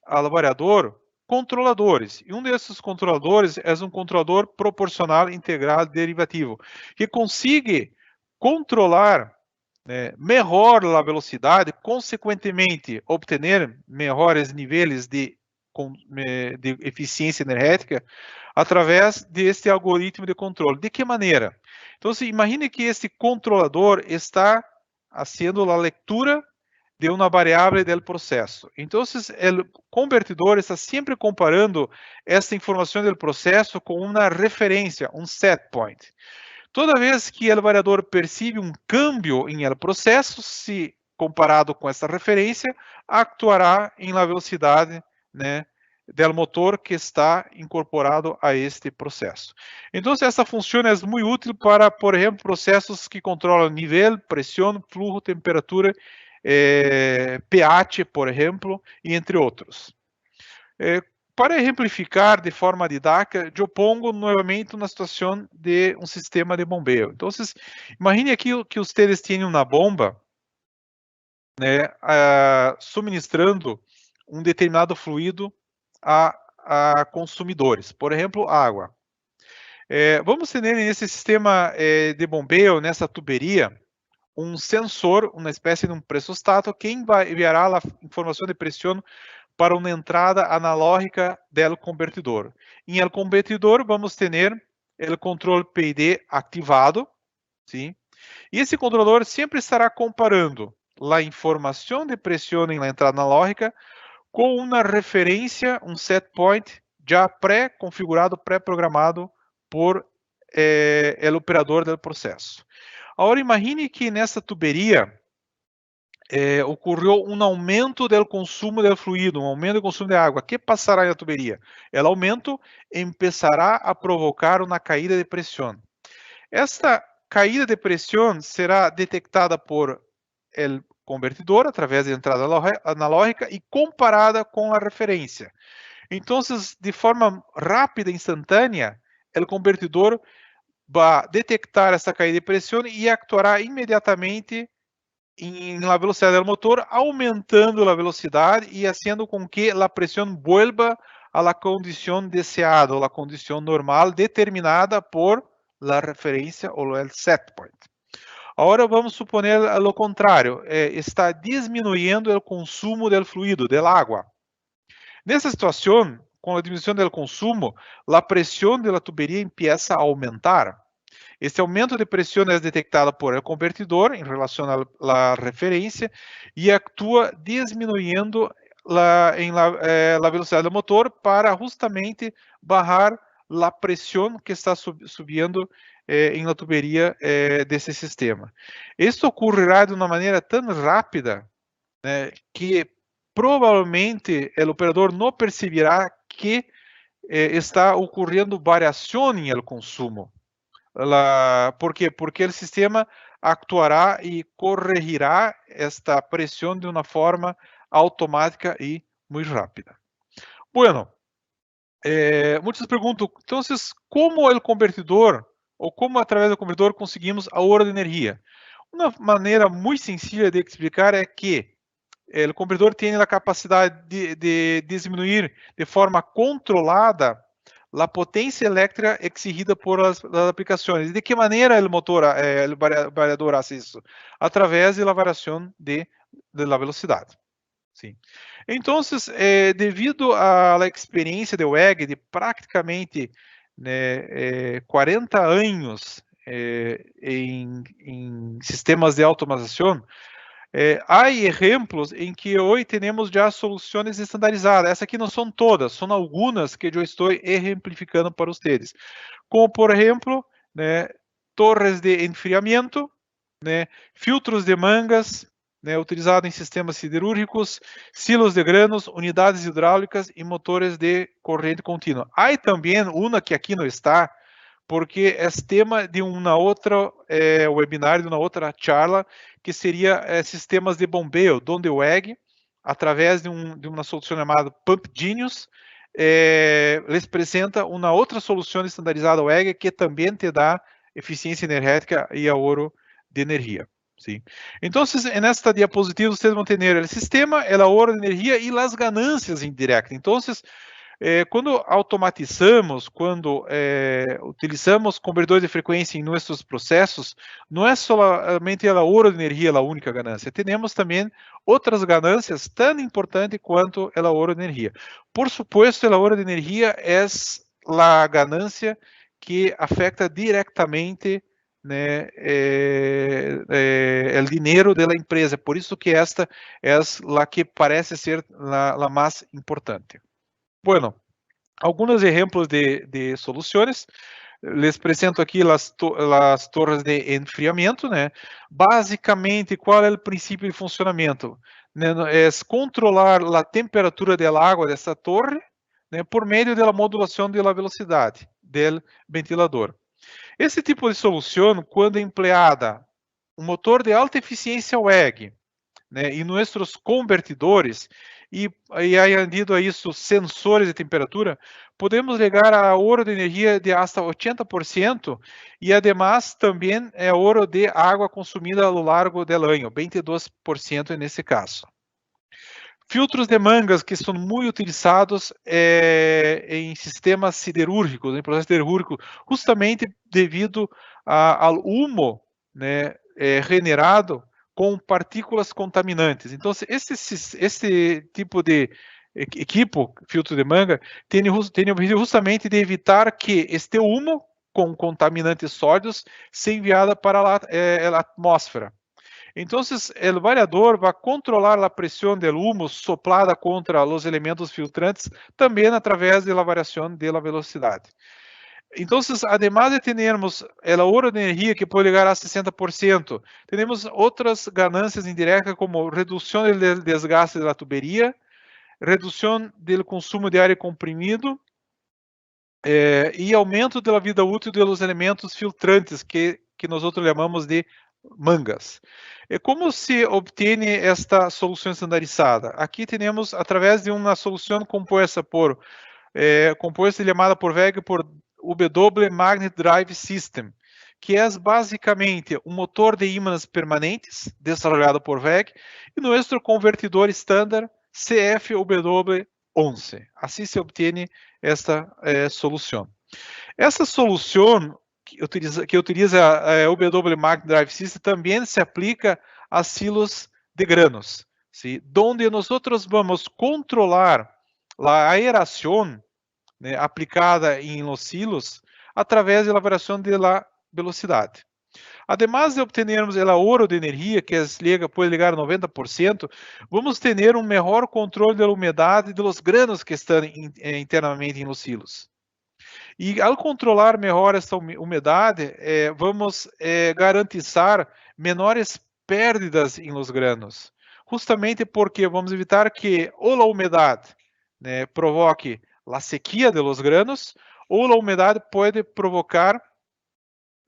ao variador controladores, e um desses controladores é um controlador proporcional integrado derivativo, que consiga controlar melhor a velocidade, consequentemente obter melhores níveis de eficiência energética através deste algoritmo de controle. De que maneira? Então, imagine que este controlador está fazendo a leitura de uma variável do processo. Então, o convertidor está sempre comparando esta informação do processo com uma referência, um set point. Toda vez que o variador percebe um câmbio em el processo, se comparado com essa referência, actuará em la velocidade do motor que está incorporado a este processo. Então, essa função é muito útil para, por exemplo, processos que controlam nível, pressão, fluxo, temperatura, pH, por exemplo, e entre outros. Para exemplificar de forma didática, eu pongo novamente uma situação de um sistema de bombeio. Então, imagine aqui que vocês têm uma bomba suministrando um determinado fluido a consumidores, por exemplo, água. Vamos ter nesse sistema de bombeio, nessa tuberia, um sensor, uma espécie de um pressostato, que enviará a informação de pressão para uma entrada analógica do convertidor. Em el convertidor, vamos ter o controle PID ativado, sim? E esse controlador sempre estará comparando a informação de pressão na entrada analógica com uma referência, um set point já pré-configurado, pré-programado por o operador do processo. Agora imagine que nessa tuberia ocorreu um aumento do consumo do fluido, um aumento do consumo de água. O que passará na tuberia? O aumento começará a provocar uma caída de pressão. Esta caída de pressão será detectada por el convertidor através da entrada analógica e comparada com a referência. Então, de forma rápida e instantânea, o convertidor vai detectar essa caída de pressão e actuará imediatamente na velocidade do motor, aumentando a velocidade e fazendo com que a pressão vuelva a la condição deseada, ou a condição normal determinada por la referência ou o set point. Agora vamos suponer o contrário, está diminuindo o consumo do fluido, da água. Nessa situação, com a diminuição do consumo, a pressão da tuberia começa a aumentar. Este aumento de pressão é detectado por el convertidor em relação à referência e atua diminuindo a velocidade do motor para justamente bajar a pressão que está subindo na tuberia desse sistema. Isso ocorrerá de uma maneira tão rápida, né, que provavelmente o operador não perceberá que está ocorrendo variação no consumo. ¿Por quê? Porque o sistema actuará e corrigirá esta pressão de uma forma automática e muito rápida. Bueno, muitos perguntam, então, como o convertidor, ou como através do convertidor conseguimos ahorro de energia? Uma maneira muito sencilla de explicar é que o convertidor tem a capacidade de diminuir de forma controlada a potência elétrica exigida por as aplicações. De que maneira o motor, o variador faz isso? Através da variação da velocidade. Sim. Então, devido à experiência de WEG de praticamente 40 anos em sistemas de automatização, há exemplos em que hoje temos já soluções estandarizadas. Essas aqui não são todas, são algumas que eu estou exemplificando para vocês. Como, por exemplo, torres de enfriamento, filtros de mangas, utilizados em sistemas siderúrgicos, silos de granos, unidades hidráulicas e motores de corrente contínua. Há também uma que aqui não está, porque é tema de uma outra webinar, de uma outra charla, que seria sistemas de bombeio, onde o WEG, através de uma solução chamada Pump Genius, les apresenta uma outra solução estandarizada WEG que também te dá eficiência energética e ahorro de energia. Sim. Então, nesta diapositiva, vocês vão ter o sistema, o ahorro de energia e as ganâncias indiretas. Então, quando automatizamos, quando utilizamos convertidores de frequência em nossos processos, não é somente o ahorro de energia a única ganância. Temos também outras ganâncias tão importantes quanto o ahorro de energia. Por supuesto, o ahorro de energia é a ganância que afeta diretamente o dinheiro da empresa. Por isso que esta é a que parece ser a mais importante. Bueno, algunos ejemplos de soluciones. Les presento aqui as torres de enfriamento, Basicamente, qual é o princípio de funcionamento? É controlar a temperatura da água dessa torre, por meio da modulação da velocidade do ventilador. Esse tipo de solução, quando empleada um motor de alta eficiência WEG, e nossos convertidores, e añadido a isso sensores de temperatura, podemos chegar a ahorro de energia de hasta 80% e, además, também ahorro de água consumida ao largo do ano, 22% nesse caso. Filtros de mangas que são muito utilizados em sistemas siderúrgicos, em processo siderúrgico, justamente devido ao humo generado com partículas contaminantes. Então, esse tipo de equipo, filtro de manga, tem o objetivo justamente de evitar que este humo com contaminantes sólidos ser enviada para a atmósfera. Então, o variador vai controlar a pressão do humo soplada contra os elementos filtrantes também através da variação da velocidade. Então, además de termos o ahorro de energia que pode chegar a 60%, temos outras ganâncias indiretas como redução do desgaste da tuberia, redução do consumo de ar comprimido e aumento da vida útil dos elementos filtrantes que nós chamamos de mangas. Como se obtém esta solução estandarizada? Aqui temos através de uma solução composta chamada por WEG por W Magnet Drive System, que é basicamente um motor de ímãs permanentes desenvolvido por WEG e nosso convertidor estándar CFW11. Assim se obtém esta solução. Essa solução que utiliza o W Magnet Drive System também se aplica a silos de granos, ¿sí? Donde nós vamos controlar a aeração, né, aplicada em los silos através da variação da velocidade. Además de obtermos o ahorro de energia, que pode chegar a 90%, vamos ter melhor controle da umidade dos granos que estão internamente em los silos. E ao controlar melhor essa umidade, vamos garantizar menores perdas em los granos, justamente porque vamos evitar que ou a umidade, né, provoque a sequia de los granos, ou a umidade pode provocar,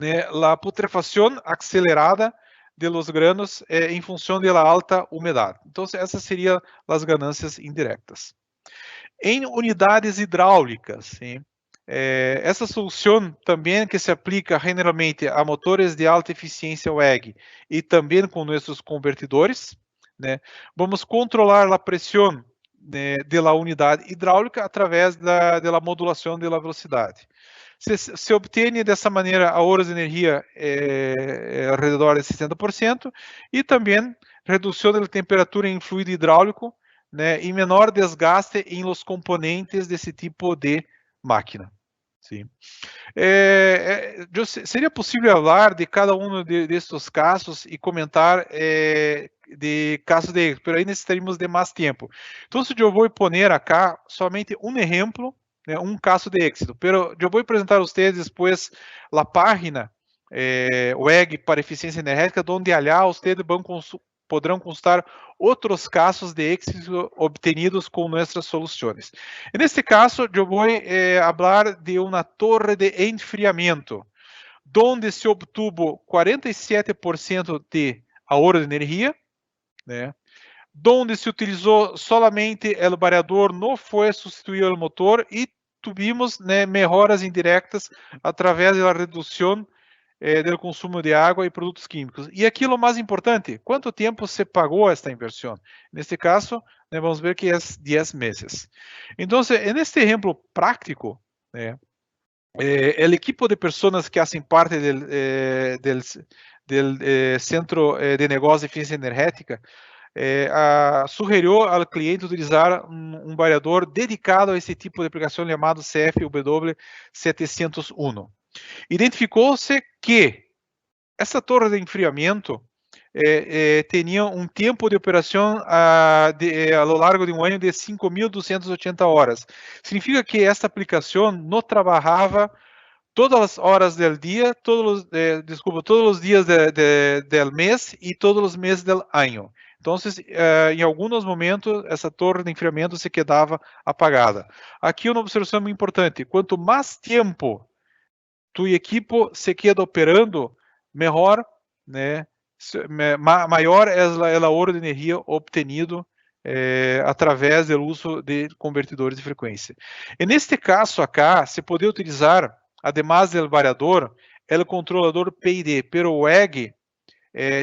né, a putrefação acelerada de los granos em função da alta umidade. Então, essas seriam as ganâncias indiretas. Em unidades hidráulicas, sim, essa solução também que se aplica generalmente a motores de alta eficiência WEG e também com nossos convertidores, né, vamos controlar a pressão da unidade hidráulica através da modulação da velocidade. Se obtém dessa maneira ahorros de energia ao redor de 60% e também redução da temperatura em fluido hidráulico, né, e menor desgaste em los componentes desse tipo de máquina. Sim. Seria possível falar de cada um destes casos e comentar de casos de éxito, mas aí necessitaríamos de mais tempo. Então, eu vou poner acá somente um exemplo, né, um caso de éxito, mas eu vou apresentar a vocês depois a página WEG para eficiência energética, onde allá vocês poderão consultar outros casos de éxito obtenidos com nossas soluções. Neste caso, eu vou falar de uma torre de enfriamento, onde se obtuvo 47% de ahorro de energia, né, onde se utilizou solamente o variador, não foi substituído o motor e tivemos, né, melhoras indiretas através da redução do consumo de água e produtos químicos. E aquilo mais importante, quanto tempo se pagou esta inversão? Neste caso, né, vamos ver que é 10 meses. Então, neste exemplo prático, né, o equipo de pessoas que fazem parte do Centro de Negócios de Eficiência Energética sugeriu ao cliente utilizar um variador dedicado a esse tipo de aplicação chamado CFW701. Identificou-se que essa torre de enfriamento tinha um tempo de operação ao largo de um ano de 5.280 horas. Significa que esta aplicação não trabalhava todas as horas do dia, todos os dias do mês e todos os meses do ano. Então, em alguns momentos, essa torre de enfriamento se quedava apagada. Aqui uma observação muito importante: quanto mais tempo tu equipo se queda operando, melhor, né, maior é o ahorro de energia obtenido através do uso de convertidores de frequência. E neste caso acá, se pode utilizar, además do variador, o controlador PID, pero o WEG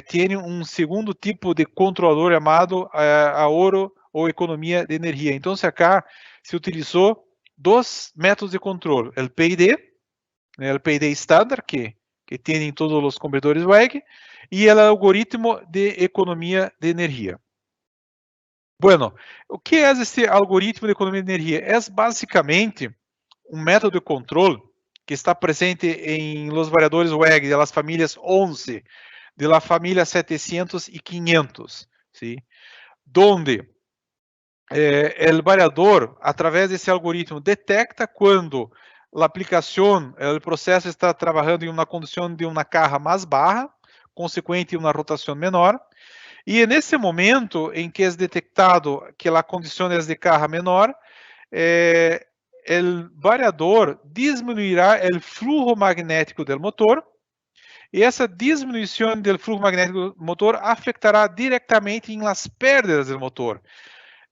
tem um segundo tipo de controlador chamado ahorro ou economia de energia. Então, acá se utilizou dois métodos de controle, o PID, o PID estándar, que tem em todos os convertidores WEG, e o algoritmo de economia de energia. Bueno, o que é esse algoritmo de economia de energia? É basicamente um método de controle que está presente em los variadores WEG de las familias 11, de la familia 700 y 500, ¿sí? Donde el variador, a través desse algoritmo, detecta quando a aplicação, o processo está trabalhando em uma condição de uma carga mais baixa, consequente uma rotação menor, e nesse momento em que é detectado que a condição é de carga menor, o variador diminuirá o fluxo magnético do motor, e essa diminuição do fluxo magnético do motor afetará diretamente em las perdas do motor.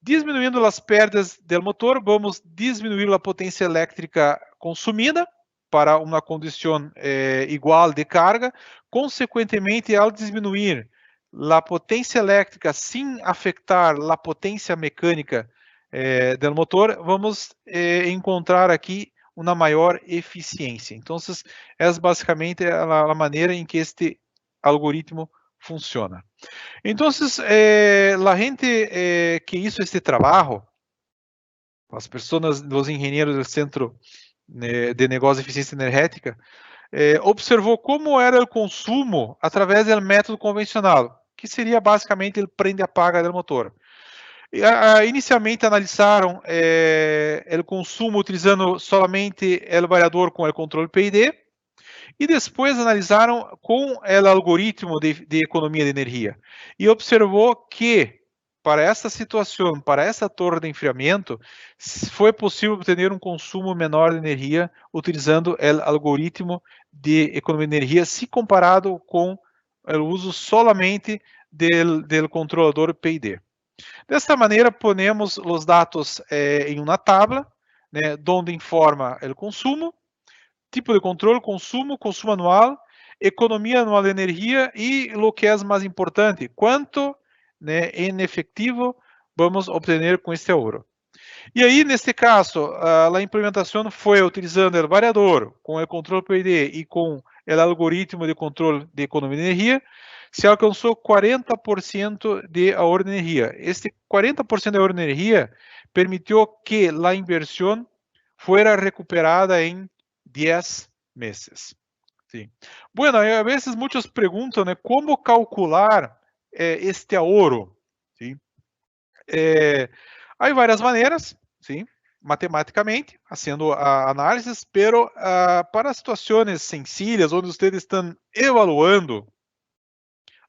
Diminuindo as perdas do motor, vamos diminuir a potência elétrica consumida para uma condição igual de carga. Consequentemente, ao diminuir a potência elétrica sem afetar a potência mecânica do motor, vamos encontrar aqui uma maior eficiência. Então, é basicamente a maneira em que este algoritmo funciona. Então, a gente que hizo este trabalho, as pessoas, os engenheiros do Centro de Negócios de Eficiência Energética, observou como era o consumo através do método convencional, que seria basicamente o prende-apaga do motor. Inicialmente analisaram o consumo utilizando somente o variador com o controle PID, e depois analisaram com o algoritmo de economia de energia e observou que para essa situação, para essa torre de enfriamento, foi possível obter um consumo menor de energia utilizando o algoritmo de economia de energia, se comparado com o uso solamente do controlador PID. Desta maneira, ponemos os dados em uma tabla, né, onde informa o consumo, tipo de controle, consumo anual, economia anual de energia e o que é mais importante, quanto em efetivo vamos obter com este euro. E aí, neste caso, a implementação foi utilizando o variador com o controle PID e com o algoritmo de controle de economia de energia, se alcançou 40% de ahorro de energia. Este 40% de ahorro de energia permitiu que a inversão fuera recuperada em 10 meses. Sí. Bueno, a veces muchos preguntan, ¿no?, ¿cómo calcular este ahorro? ¿Sí? Hay varias maneiras, ¿sí?, matematicamente, haciendo análises, pero para situações sencillas, onde ustedes estão evaluando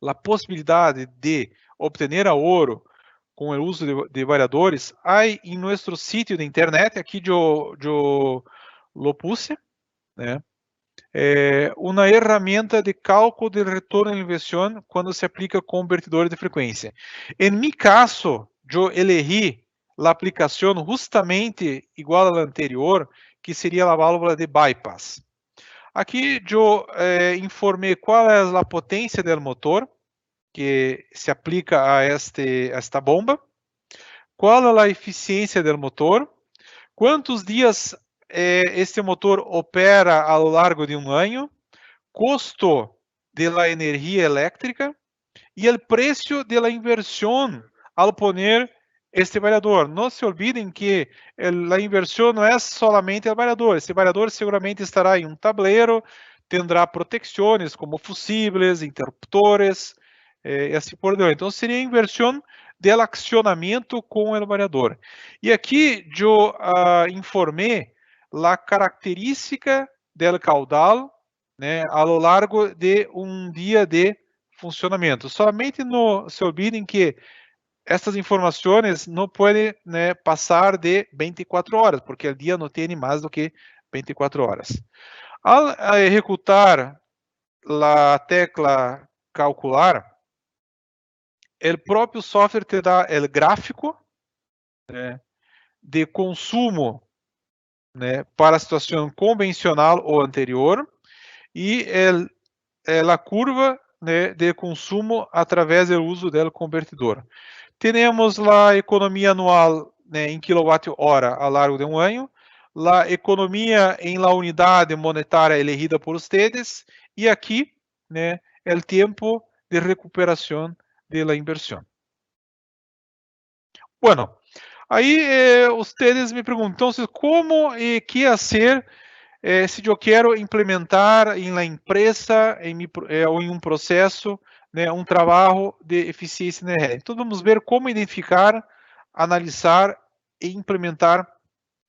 a possibilidade de obter ahorro com o uso de variadores, há em nosso sítio de internet, aqui eu lo puse, né, uma ferramenta de cálculo de retorno de inversão quando se aplica convertidores de frequência. Em meu caso, eu elegi a aplicação justamente igual à anterior, que seria a válvula de bypass. Aqui eu informei qual é a potência do motor que se aplica a esta bomba, qual é a eficiência do motor, quantos dias este motor opera ao largo de um ano, custo de la energia elétrica e o preço de la inversão ao poner este variador. Não se olvidem que a inversão não é solamente o variador. Este variador seguramente estará em um tablero, terá proteções como fusíveis, interruptores, e assim por diante. Então, seria a inversão do acionamento com o variador. E aqui eu informei a característica do caudal, né, ao largo de um dia de funcionamento. Somente não se olvidem que estas informações não podem, né, passar de 24 horas, porque o dia não tem mais do que 24 horas. Ao executar a tecla calcular, o próprio software te dá o gráfico, né, de consumo, né, para a situação convencional ou anterior e a curva, né, de consumo através do uso do convertidor. Temos a economia anual, né, em quilowatt-hora ao largo de um ano, a economia em la unidade monetária elegida por ustedes e aqui, né, o tempo de recuperação de la inversión. Bueno, aí ustedes me perguntam, como e que fazer se eu quero implementar em la empresa ou em um processo, né, um trabalho de eficiência energética. Então, vamos ver como identificar, analisar e implementar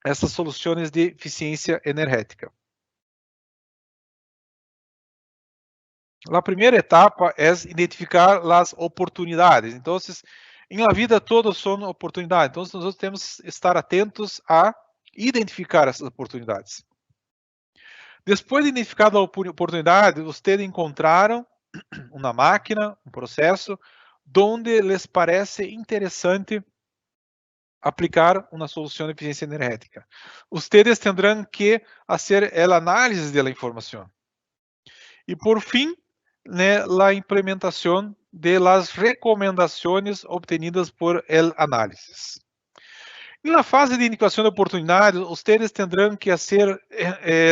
essas soluções de eficiência energética. A primeira etapa é identificar as oportunidades. Então, em la vida todas são oportunidades. Então, nós temos que estar atentos a identificar essas oportunidades. Depois de identificada a oportunidade, vocês encontraram uma máquina, um processo, onde les parece interessante aplicar uma solução de eficiência energética. Vocês terão que fazer a análise da informação. E por fim, né, a implementação de las recomendações obtenidas por el análisis. Na fase de indicação de oportunidades, vocês terão que fazer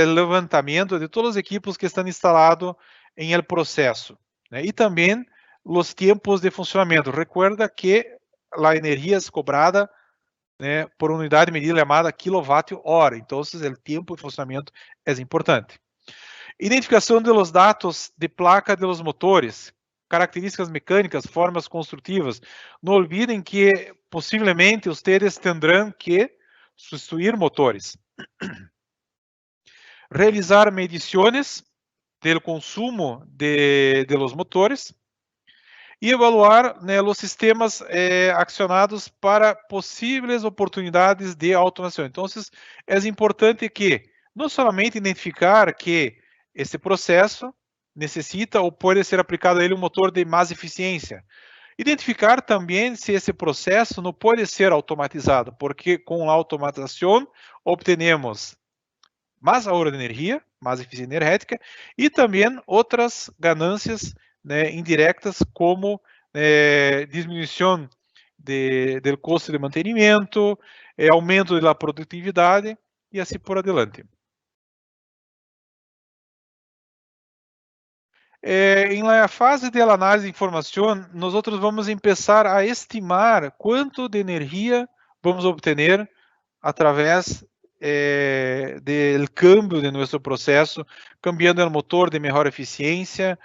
levantamento de todos os equipos que estão instalados em el processo, né? E também os tempos de funcionamento. Recuerda que a energia é cobrada, né, por unidade de medida chamada quilowatt-hora. Então, o tempo de funcionamento é importante. Identificação de los dados de placa de los motores, características mecânicas, formas construtivas. Não olvidem que possivelmente vocês terão que substituir motores. Realizar medições do consumo de los motores e evaluar, né, os sistemas acionados para possíveis oportunidades de automação. Então, é importante que não somente identificar que esse processo necessita ou pode ser aplicado a ele um motor de mais eficiência. Identificar também se esse processo não pode ser automatizado, porque com a automatização obtenemos mais ahorro de energia, mais eficiência energética e também outras ganâncias, né, indiretas, como diminuição do custo de mantenimento, aumento da produtividade e assim por adiante. Em la fase de análise de informação, nós vamos começar a estimar quanto de energia vamos obter através do câmbio de nosso processo, cambiando o motor de melhor eficiência,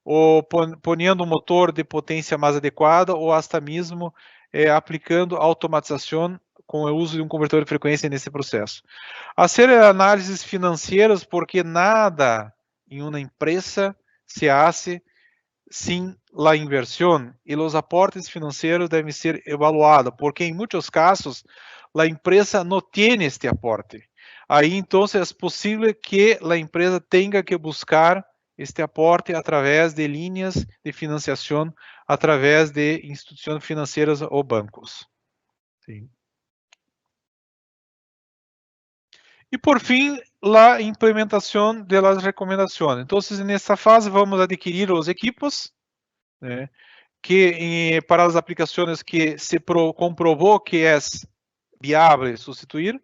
ou ponendo um motor de potência mais adequada, ou até mesmo aplicando automatização com o uso de um convertor de frequência nesse processo. Fazer análises financeiras, porque nada em uma empresa se hace sin la inversión y los aportes financieros deben ser evaluados, porque en muchos casos la empresa no tiene este aporte. Aí, entonces, es posible que la empresa tenga que buscar este aporte a través de líneas de financiación, a través de instituciones financieras o bancos. Sim. E, por fim, a implementação das recomendações. Então, nessa fase, vamos adquirir os equipos, né, que para as aplicações que se comprovou que é viável substituir,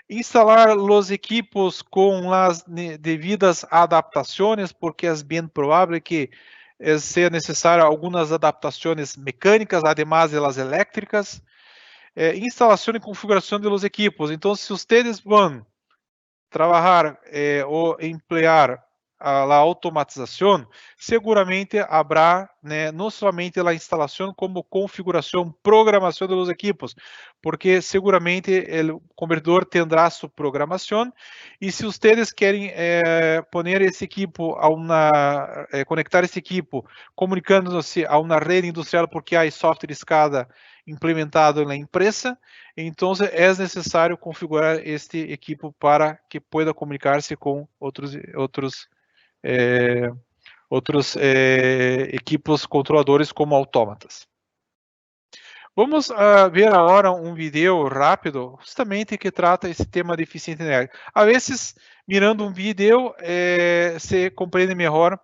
instalar os equipos com as devidas adaptações, porque é bem provável que seja necessário algumas adaptações mecânicas, además de las elétricas, instalação e configuração dos equipos. Então, se vocês vão trabalhar ou emplear a automatização, seguramente haverá, né, não somente a instalação, como configuração, programação dos equipos, porque seguramente o convertidor terá sua programação, e se vocês querem poner esse equipo conectar esse equipo, comunicando-se a uma rede industrial, porque há software SCADA implementado na empresa, então é necessário configurar este equipo para que pueda comunicar-se com outros equipos controladores como autômatas. Vamos ver agora um vídeo rápido, justamente que trata esse tema de eficiência energética. A vezes, mirando um vídeo, se compreende melhor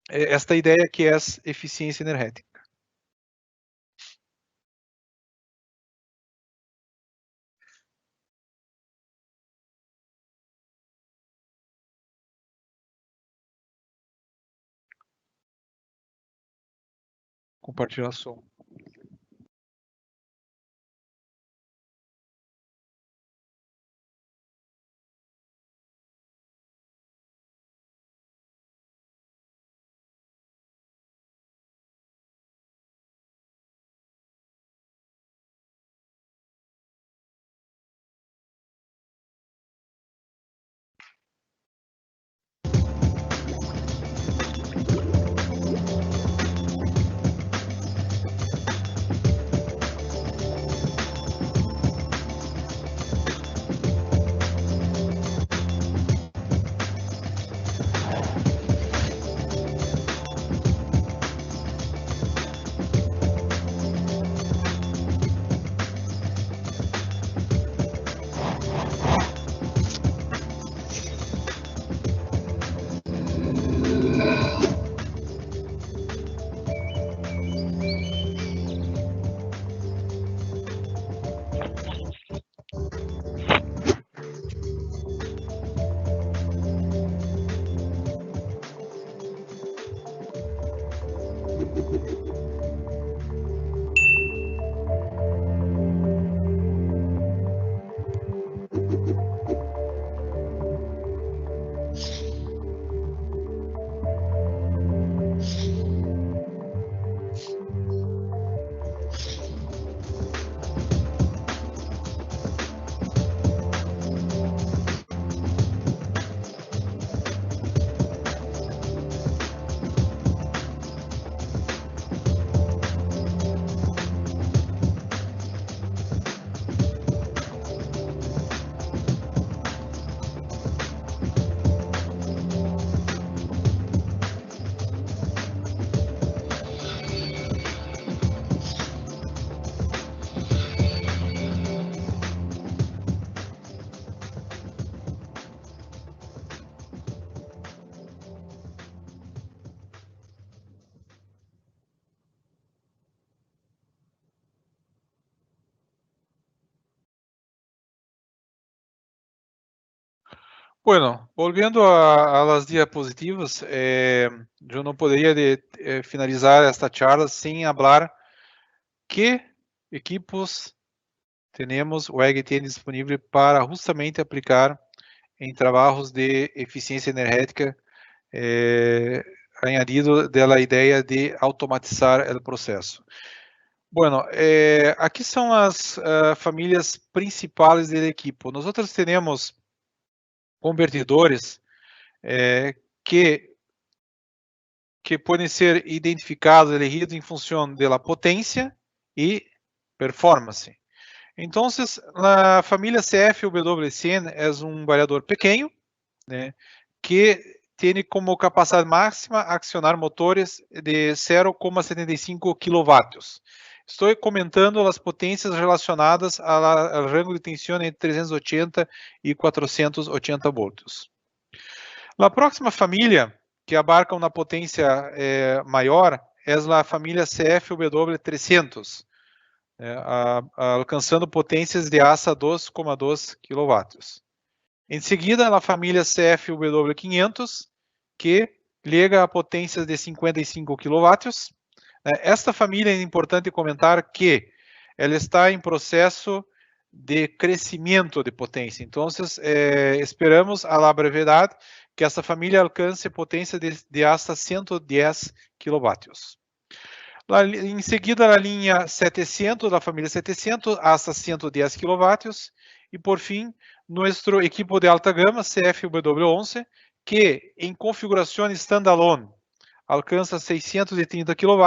esta ideia que é eficiência energética. Compartilhar som. Bueno, volviendo a las diapositivas, yo no podría finalizar esta charla sin hablar qué equipos tenemos, o EG tiene disponível para justamente aplicar em trabalhos de eficiência energética, añadido de la ideia de automatizar o processo. Bueno, aqui são as famílias principais do equipo. Nós temos convertidores que podem ser identificados, elegidos em função da potência e performance. Então, a família CFW100 é um variador pequeno, né, que tem como capacidade máxima acionar motores de 0,75 kW. Estou comentando as potências relacionadas ao rango de tensão entre 380 e 480 volts. A próxima família, que abarca uma potência maior, é a família CFW300, alcançando potências de asa 2,2 kW. Em seguida, a família CFW500, que liga a potências de 55 kW. Esta família é importante comentar que ela está em processo de crescimento de potência. Então, esperamos a la brevidade que essa família alcance potência de hasta 110 kW. Em seguida, a linha 700, da família 700, hasta 110 kW. E, por fim, nosso equipo de alta gama, CFW11, que em configuração standalone alcança 630 kW,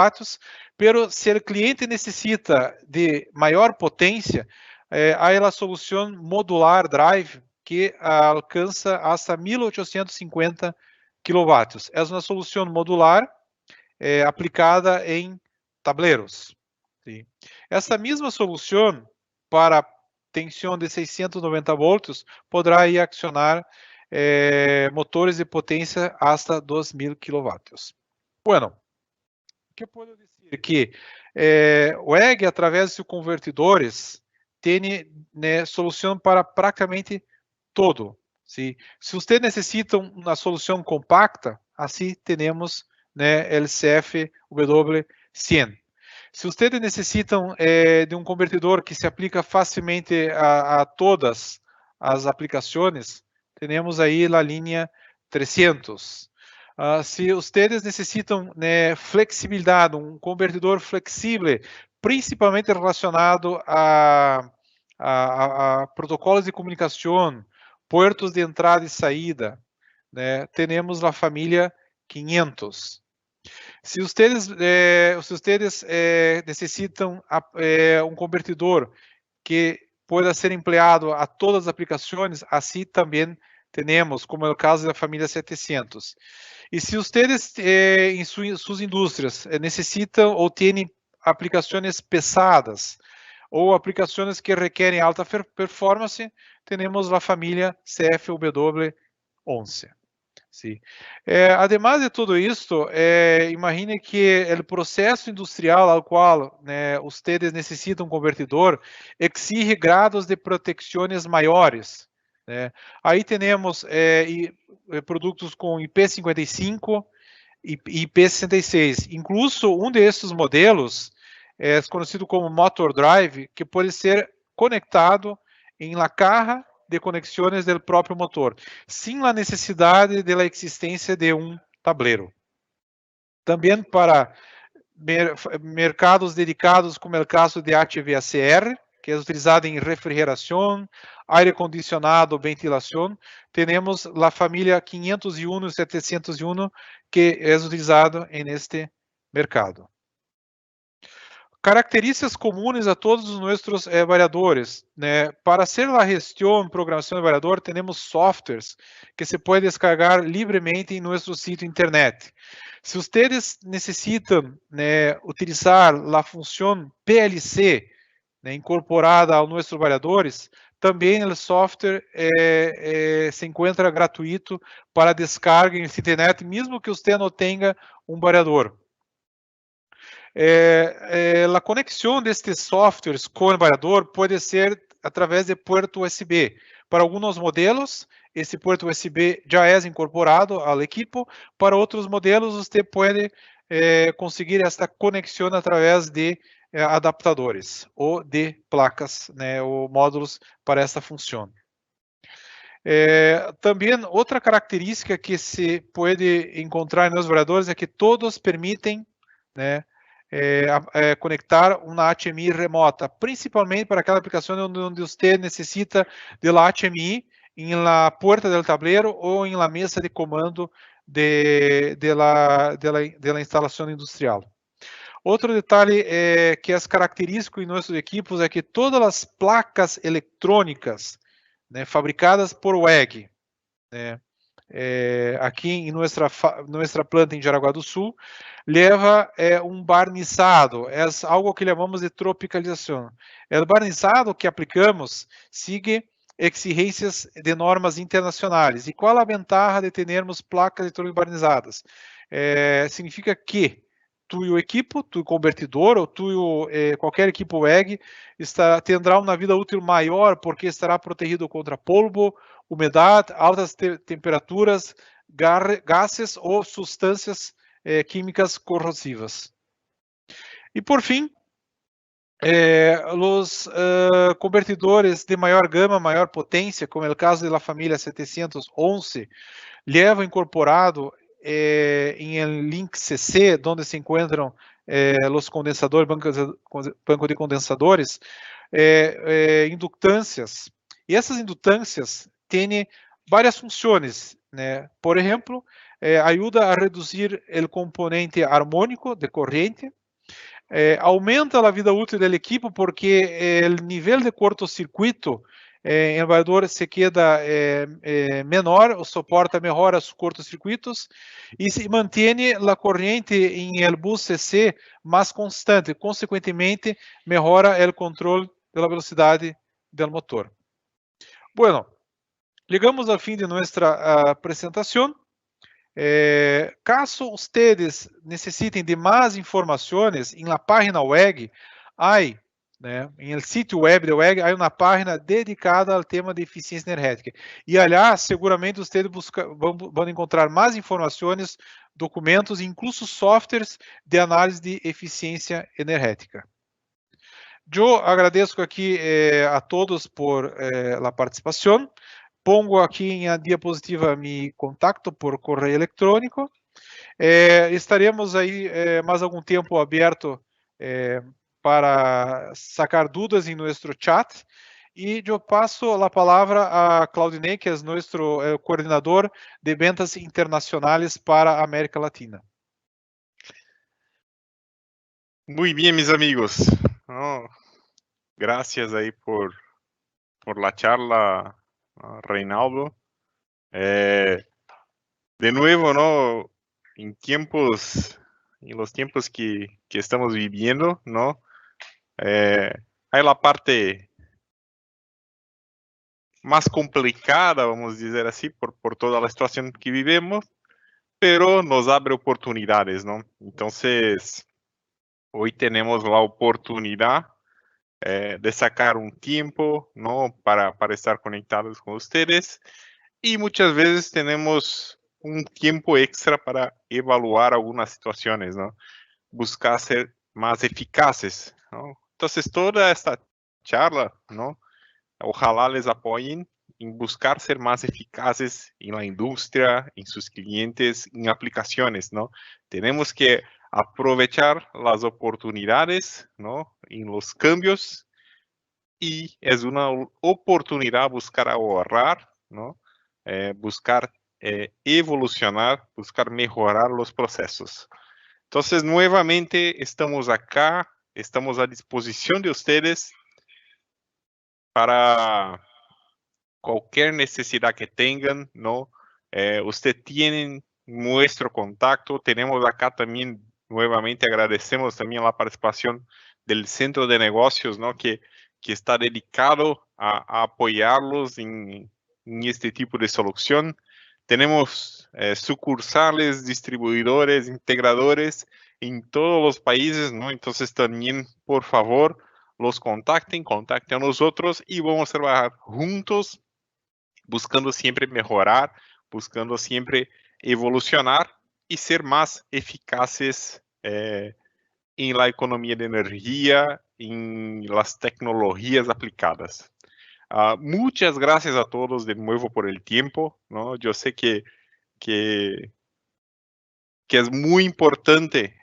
pero se o cliente necessita de maior potência, há a solução modular drive, que alcança hasta 1850 kW. É uma solução modular aplicada em tableros. Sim. Essa mesma solução para tensão de 690 volts poderá aí acionar motores de potência hasta 2000 kW. Bueno, o que eu posso dizer? Que o EG, através de seus convertidores, tem solução para praticamente todo. Se você necessita uma solução compacta, assim temos o CFW100. Se vocês necessitam de um convertidor que se aplica facilmente a todas as aplicações, temos aí a linha 300. Se vocês necessitam flexibilidade, um convertidor flexível, principalmente relacionado a protocolos de comunicação, portos de entrada e saída, temos a família 500. Se vocês necessitam um convertidor que pueda ser empleado a todas as aplicações, assim também temos, como é o caso da família 700. E se vocês em suas indústrias necessitam ou têm aplicações pesadas ou aplicações que requerem alta performance, temos a família CFW11. Sí. Además de tudo isto, imagine que o processo industrial ao qual vocês necessitam um convertidor exige grados de proteções maiores. Aí temos produtos com IP55, IP66. Incluso um desses modelos é conhecido como motor drive, que pode ser conectado em la caja de conexões do próprio motor, sem a necessidade da existência de um tablero. Também para mercados dedicados, como é o caso de HVACR, que é utilizado em refrigeração, aire acondicionado, ventilação, temos a família 501 e 701, que é utilizado neste mercado. Características comuns a todos os nossos variadores, né? Para hacer a gestão e programação do variador, temos softwares que se pode descargar livremente em nosso sítio internet. Se vocês necessitam, né, utilizar a função PLC, né, incorporada aos nossos variadores, também o software se encontra gratuito para descarga em internet, mesmo que você não tenha um variador. A conexão destes softwares com o variador pode ser através de porto USB. Para alguns modelos, esse porto USB já é incorporado ao equipo. Para outros modelos, você pode conseguir esta conexão através de adaptadores ou de placas, né, ou módulos para esta função. Também outra característica que se pode encontrar nos variadores é que todos permitem, né, conectar uma HMI remota, principalmente para aquela aplicação onde você necessita de la HMI em la porta do tablero ou em la mesa de comando de la instalação industrial. Outro detalhe que é característico em nossos equipos é que todas as placas eletrônicas, né, fabricadas por WEG, né, aqui em nossa planta em Jaraguá do Sul, leva um barnizado, é algo que chamamos de tropicalização. O barnizado que aplicamos sigue exigências de normas internacionais. E qual a vantagem de termos placas eletrônicas barnizadas? Significa que tu equipo, tu convertidor ou qualquer equipo WEG terá uma vida útil maior porque estará protegido contra polvo, umidade, altas temperaturas, gases ou substâncias químicas corrosivas. E por fim, os convertidores de maior gama, maior potência, como é o caso da família 711, levam incorporado em link CC, onde se encontram os condensadores, banco de condensadores, inductâncias. E essas inductâncias têm várias funções, né? Por exemplo, ajuda a reduzir o componente harmônico de corrente, aumenta a vida útil do equipo porque o nível de curto-circuito em el variador se queda menor, o suporta melhor os curtos-circuitos e se mantém a corrente em el bus CC mais constante, consequentemente melhora o controle da velocidade do motor. Bueno, chegamos ao fim de nossa apresentação. Caso ustedes necessitem de mais informações, em la página WEG, né, em el sítio web da WEG, há uma página dedicada ao tema de eficiência energética. E aliás, seguramente ustedes vão encontrar mais informações, documentos e incluso softwares de análise de eficiência energética. Eu agradeço aqui a todos por a participação. Pongo aqui em a diapositiva meu contato por correio eletrônico. Estaremos aí mais algum tempo aberto para sacar dúvidas em nosso chat. E eu passo a palavra a Claudinei, que é nosso coordenador de ventas internacionais para a América Latina. Muy bien, mis amigos. Gracias ahí por la charla, Reinaldo. De nuevo, ¿no? En los tiempos que estamos viviendo, ¿no? Hay la parte más complicada, vamos a decir así, por toda la situación que vivimos, pero nos abre oportunidades, ¿no? Entonces, hoy tenemos la oportunidad de sacar un tiempo, ¿no? Para estar conectados con ustedes. Y muchas veces tenemos un tiempo extra para evaluar algunas situaciones, ¿no? Buscar ser más eficaces, ¿no? Entonces, toda esta charla, ¿no? Ojalá les apoyen en buscar ser más eficaces en la industria, en sus clientes, en aplicaciones, ¿no? Tenemos que aprovechar las oportunidades, ¿no? En los cambios, y es una oportunidad buscar ahorrar, ¿no? Buscar evolucionar, buscar mejorar los procesos. Entonces, nuevamente estamos acá, estamos a disposición de ustedes para cualquier necesidad que tengan, ¿no? Usted tienen nuestro contacto, tenemos acá también, nuevamente agradecemos también la participación del Centro de Negocios, ¿no? Que está dedicado a apoyarlos en este tipo de solución. Tenemos sucursales, distribuidores, integradores en todos los países, ¿no? Entonces también, por favor, los contacten a nosotros y vamos a trabajar juntos buscando siempre mejorar, buscando siempre evolucionar y ser más eficaces en la economía de energía, en las tecnologías aplicadas. Muchas gracias a todos de nuevo por el tiempo, ¿no? Yo sé que es muy importante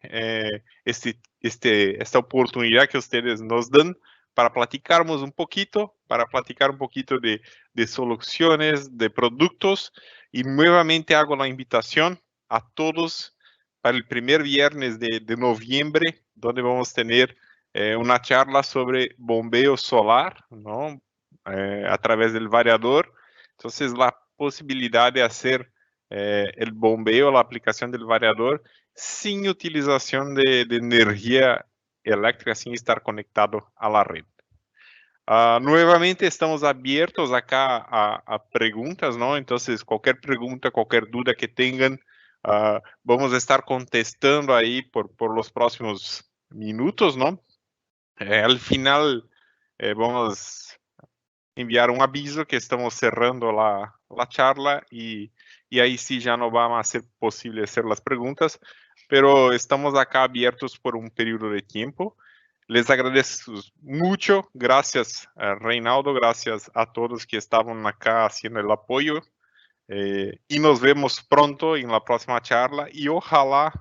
esta oportunidad que ustedes nos dan para platicarnos un poquito, para platicar un poquito de soluciones, de productos, y nuevamente hago la invitación a todos para el primer viernes de noviembre, donde vamos a tener una charla sobre bombeo solar, ¿no? A través del variador. Entonces, la posibilidad de hacer el bombeo, la aplicación del variador, sin utilización de energía eléctrica, sin estar conectado a la red. Nuevamente estamos abiertos acá a preguntas, ¿no? Entonces, cualquier pregunta, cualquier duda que tengan, vamos a estar contestando ahí por los próximos minutos, ¿no? Al final, vamos a enviar un aviso que estamos cerrando la charla y ahí sí ya no va a ser posible hacer las preguntas, pero estamos acá abiertos por un periodo de tiempo. Les agradezco mucho, gracias a Reinaldo, gracias a todos que estaban acá haciendo el apoyo, y nos vemos pronto en la próxima charla y ojalá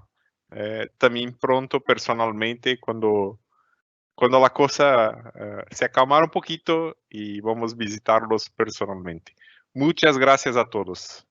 también pronto personalmente cuando la cosa se acalmar un poquito y vamos a visitarlos personalmente. Muchas gracias a todos.